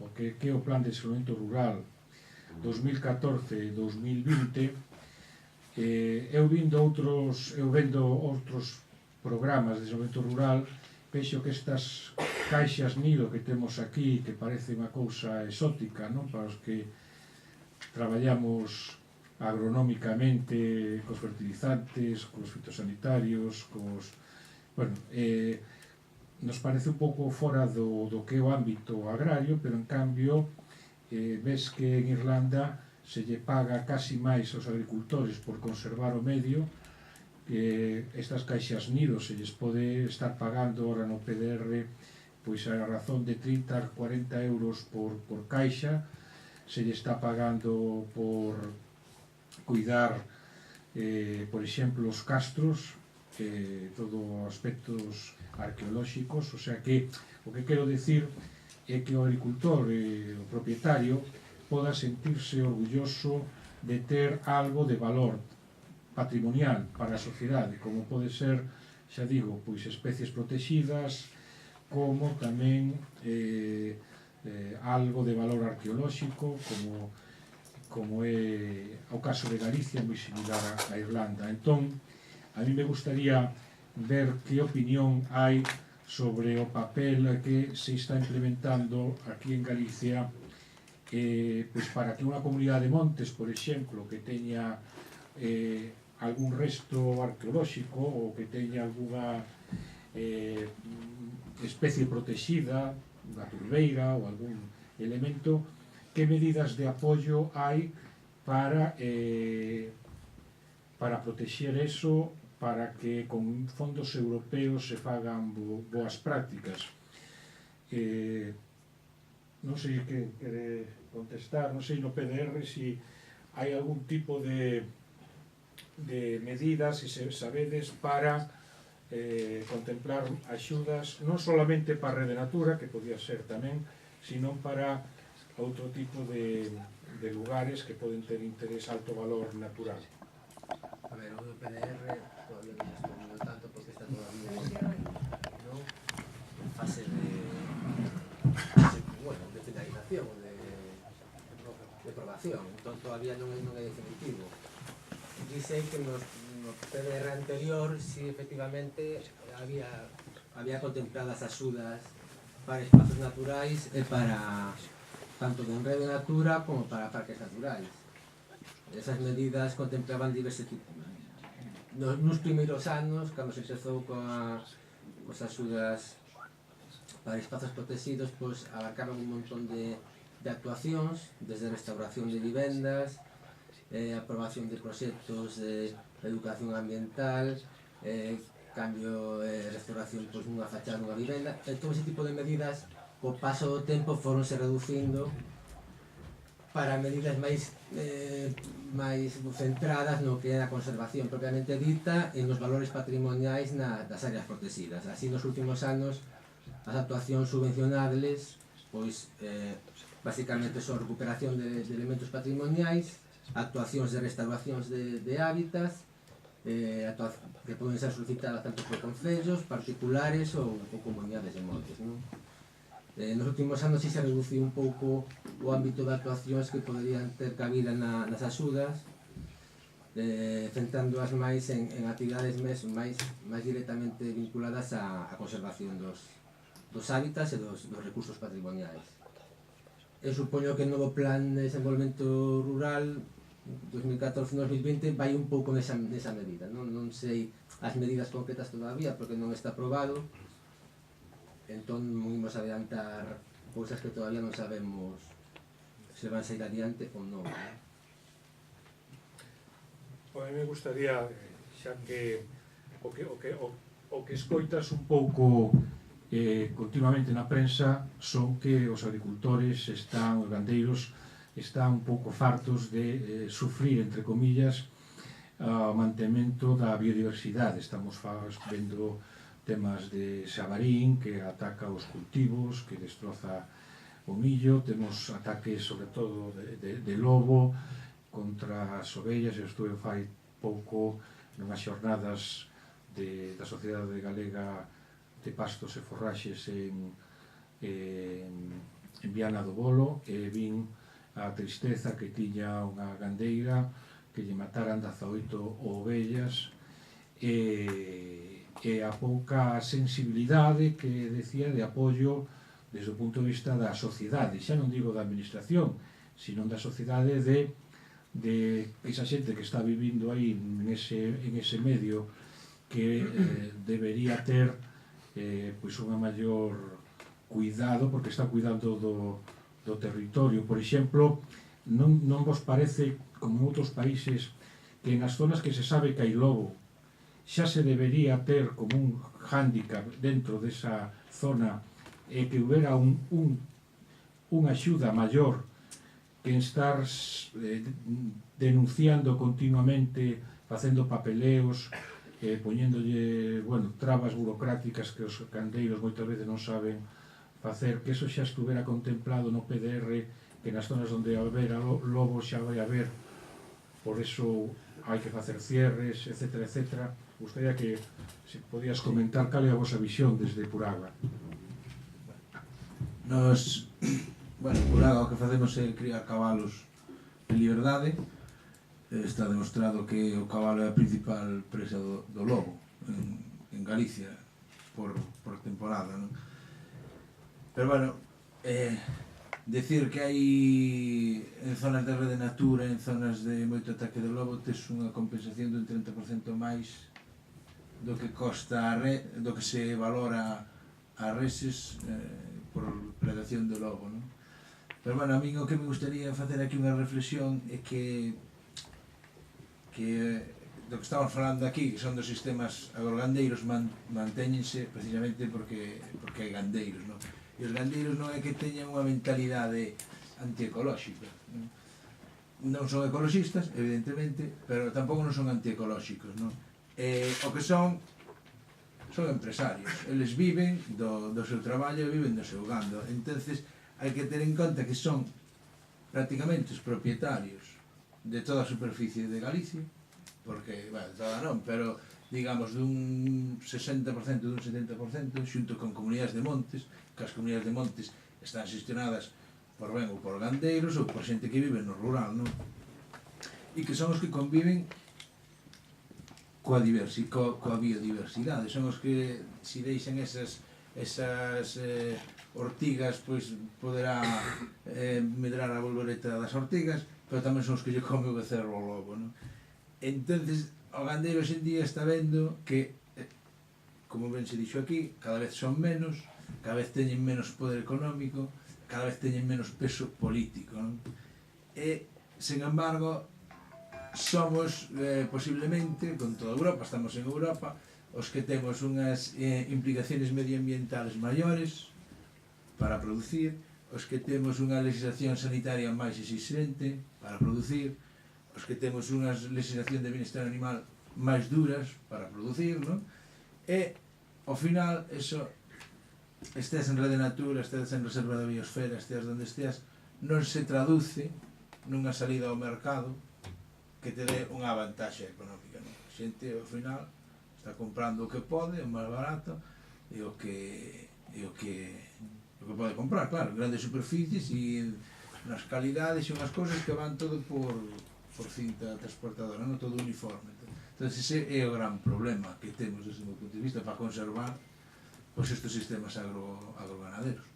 o que é o Plan de Desenvolvemento Rural 2014-2020. Eu vendo outros programas de desenvolvemento rural, vexo que estas caixas nido que temos aquí, que parece unha cousa exótica, non? Para os que traballamos agronómicamente cos fertilizantes, cos fitosanitarios, nos parece un pouco fora do que é o ámbito agrario, pero en cambio ves que en Irlanda se lle paga casi máis aos agricultores por conservar o medio. Estas caixas nidos se lles pode estar pagando ahora no PDR pois a razón de 30 a 40 euros por caixa. Se lle está pagando por cuidar, por exemplo, os castros, todo aspectos arqueolóxicos. O sea que o que quero decir é que o agricultor, o propietario, poda sentirse orgulloso de ter algo de valor patrimonial para a sociedade, como pode ser, xa digo, pois especies protegidas, como tamén algo de valor arqueolóxico, como é o caso de Galicia, moi similar a Irlanda. Entón, a mí me gustaría ver que opinión hai sobre o papel que se está implementando aquí en Galicia pois para que unha comunidade de montes, por exemplo, que teña algún resto arqueolóxico ou que teña algunha especie protegida, unha turbeira ou algún elemento, que medidas de apoio hai para protexer eso, para que con fondos europeos se fagan boas prácticas. Non sei que quere contestar, non sei no PDR se hai algún tipo de medidas, se sabedes, para contemplar axudas non solamente para a Rede Natura, que podía ser tamén, sino para outro tipo de lugares que poden ter interés alto valor natural. A ver, o do PDR todavía non respondido tanto porque está todavía en fase de finalización, de aprobación, entón todavía non é definitivo. Dice que no PDR anterior si efectivamente había contempladas axudas para espazos naturais e para tanto de Rede Natura como para parques naturais. Esas medidas contemplaban diversos tipos. Nos primeiros anos, cando se empezou coas axudas para espazos protegidos, pois abarcaban un montón de actuacións, desde restauración de vivendas, aprobación de proxectos de educación ambiental, cambio, restauración pois, nunha fachada dunha vivenda, todo ese tipo de medidas, co paso do tempo, foronse reducindo para medidas máis centradas no que é a conservación propiamente dita e nos valores patrimoniais das áreas protegidas. Así, nos últimos anos, as actuacións subvencionables, pois, basicamente son recuperación de elementos patrimoniais, actuacións de restauracións de hábitats, que poden ser solicitadas tanto por concellos, particulares ou comunidades de montes, non? Nos últimos anos si se reduciu un pouco o ámbito de actuacións que poderían ter cabida nas axudas, centrándoas máis en actividades máis directamente vinculadas á conservación dos hábitats e dos recursos patrimoniais. Eu supoño que o novo plan de desenvolvemento rural 2014-2020 vai un pouco nesa medida. Non sei as medidas concretas todavía porque non está aprobado, entón non imos adiantar cousas que todavía non sabemos se van a sair adiante ou non. A mí me gustaría, xa que o que escoitas un pouco continuamente na prensa son que os agricultores os gandeiros están un pouco fartos de sufrir, entre comillas, o mantemento da biodiversidade. Estamos vendo temas de xabarín que ataca os cultivos, que destroza o millo, temos ataques sobre todo de lobo contra as ovellas. Eu estuve fai pouco nunhas xornadas da Sociedade Galega de Pastos e Forraxes en Viana do Bolo e vin a tristeza que tiña unha gandeira que lle mataran 18 ovellas e a pouca sensibilidade que decía de apoio desde o punto de vista da sociedade, xa non digo da administración, sino da sociedade de esa xente que está vivindo aí en ese medio que debería ter pois unha maior cuidado porque está cuidando do territorio. Por exemplo, non vos parece, como en outros países, que nas zonas que se sabe que hai lobo xa se debería ter como un hándicap dentro desa zona e que houbera unha axuda maior que en estar denunciando continuamente, facendo papeleos, poñéndolle trabas burocráticas que os gandeiros moitas veces non saben facer, que eso xa estuvera contemplado no PDR, que nas zonas onde habera lobo xa vai haber, por eso hai que facer cierres, etcétera, etcétera. Gustaría que se podías comentar cal é a vosa visión desde Puraga. Nos, Puraga o que facemos é criar cabalos en liberdade. Está demostrado que o cabalo é a principal presa do lobo en Galicia por temporada, non? Pero decir que hai en zonas de rede natura, en zonas de moito ataque de lobo, tes unha compensación dun 30% máis do que costa do que se valora a reses por predación do lobo, non? Pero a mí o que me gustaría facer aquí unha reflexión é que do que estamos falando aquí, que son dos sistemas agrogandeiros, mantéñense precisamente porque hai gandeiros, non? E os gandeiros non é que teñan unha mentalidade antiecolóxica, non son ecoloxistas, evidentemente, pero tampouco non son antiecolóxicos, non? O que son empresarios, eles viven do seu traballo e viven do seu gando, entonces hai que ter en conta que son prácticamente os propietarios de toda a superficie de Galicia, porque, toda non, pero digamos dun 60%, dun 70%, xunto con comunidades de montes, que as comunidades de montes están xestionadas por ben ou por gandeiros ou por xente que vive no rural, non? E que son os que conviven coa biodiversidade, son os que si deixan ortigas, pois poderá medrar a bolboreta das ortigas, pero tamén son os que lle come o becerro ao lobo, non? Entonces, o gandeiro hoxe en día está vendo que, como ben se dixo aquí, cada vez son menos, cada vez teñen menos poder económico, cada vez teñen menos peso político, non? E, sen embargo, somos posiblemente, con toda Europa, estamos en Europa, os que temos unhas implicaciones medioambientales maiores para producir, os que temos unha legislación sanitaria máis exigente para producir, os que temos unha legislación de bienestar animal máis duras para producir, non? E, ao final, eso, estés en Rede Natura, estés en Reserva da Biosfera, estés onde estés, non se traduce nunha salida ao mercado que te dé unha vantaxe económica, non? A xente, ao final, está comprando o que pode, o máis barato, e o que pode comprar, claro, grandes superficies e nas calidades e unhas cousas que van todo por cinta transportadora, non todo uniforme. Entón, ese é o gran problema que temos desde o meu punto de vista para conservar pois estes sistemas agroganaderos.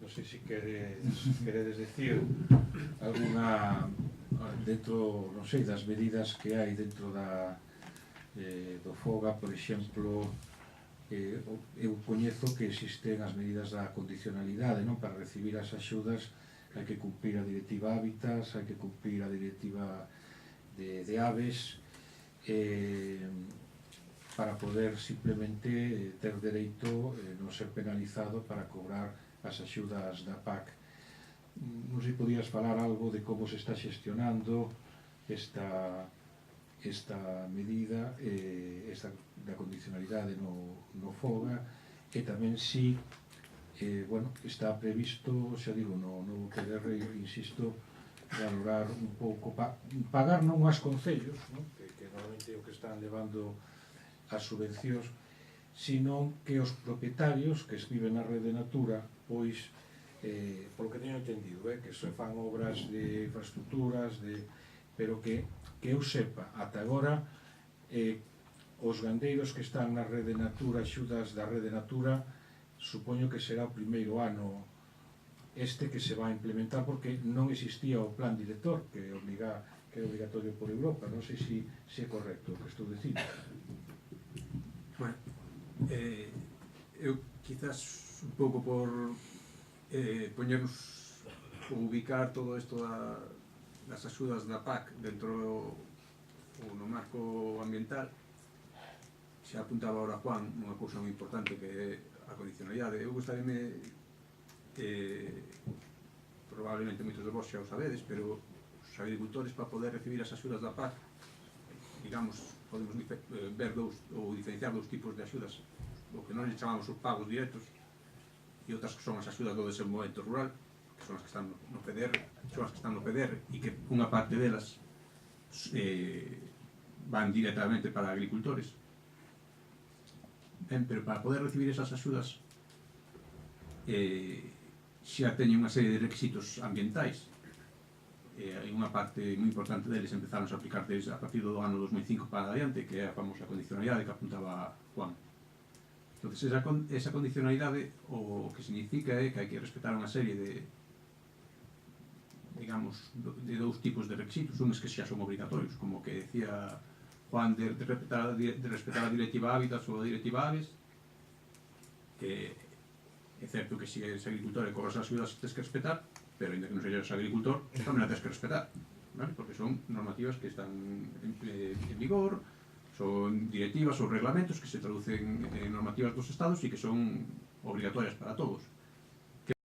Non sei se queredes decir alguna dentro, non sei, das medidas que hai dentro do FOGA, por exemplo, eu coñezo que existen as medidas da condicionalidade, non? Para recibir as axudas hai que cumprir a directiva Hábitats, hai que cumprir a directiva de aves, para poder simplemente ter dereito, non ser penalizado para cobrar as axudas da PAC. Non sei, podías falar algo de como se está xestionando esta medida, esta da condicionalidade no FOGA, e tamén si está previsto, xa digo, no PDR, insisto, valorar un pouco, pagar non as concellos, que normalmente o que están levando as subvencións, sino que os propietarios que viven na Rede Natura, pois, polo que teño entendido, que se fan obras de infraestructuras, pero que eu sepa, ata agora, os gandeiros que están na Rede Natura, axudas da Rede Natura, supoño que será o primeiro ano este que se vai implementar, porque non existía o plan director que é obligatorio por Europa. Non sei se é correcto o que estou dicindo. Bueno, eu quizás un pouco por poñernos ou ubicar todo isto das axudas da PAC dentro no marco ambiental. Xa apuntaba ahora Juan unha cousa moi importante que é a condicionalidade. Eu gustaríame, probablemente moitos de vos xa o sabedes, pero os agricultores, para poder recibir as axudas da PAC, digamos, podemos ver ou diferenciar dous tipos de axudas, o que nós chamamos os pagos directos e outras que son as axudas do desenvolvemento rural, que son as que están no PDR, e que unha parte delas van directamente para agricultores. Ben, pero para poder recibir esas axudas xa teñen unha serie de requisitos ambientais. Unha parte moi importante deles empezaron a aplicar a partir do ano 2005 para adiante, que é a famosa condicionalidade que apuntaba Juan. Entón, esa condicionalidade o que significa é que hai que respetar unha serie de, digamos, de dous tipos de requisitos, uns que xa son obrigatorios, como que decía Juan, de respetar a directiva Hábitats ou a directiva Aves, que é certo que se és agricultor e cobras as axudas tens que respetar, pero ainda que non sexas agricultor, tamén a tens que respetar, porque son normativas que están en vigor, son directivas ou reglamentos que se traducen en normativas dos estados e que son obrigatorias para todos.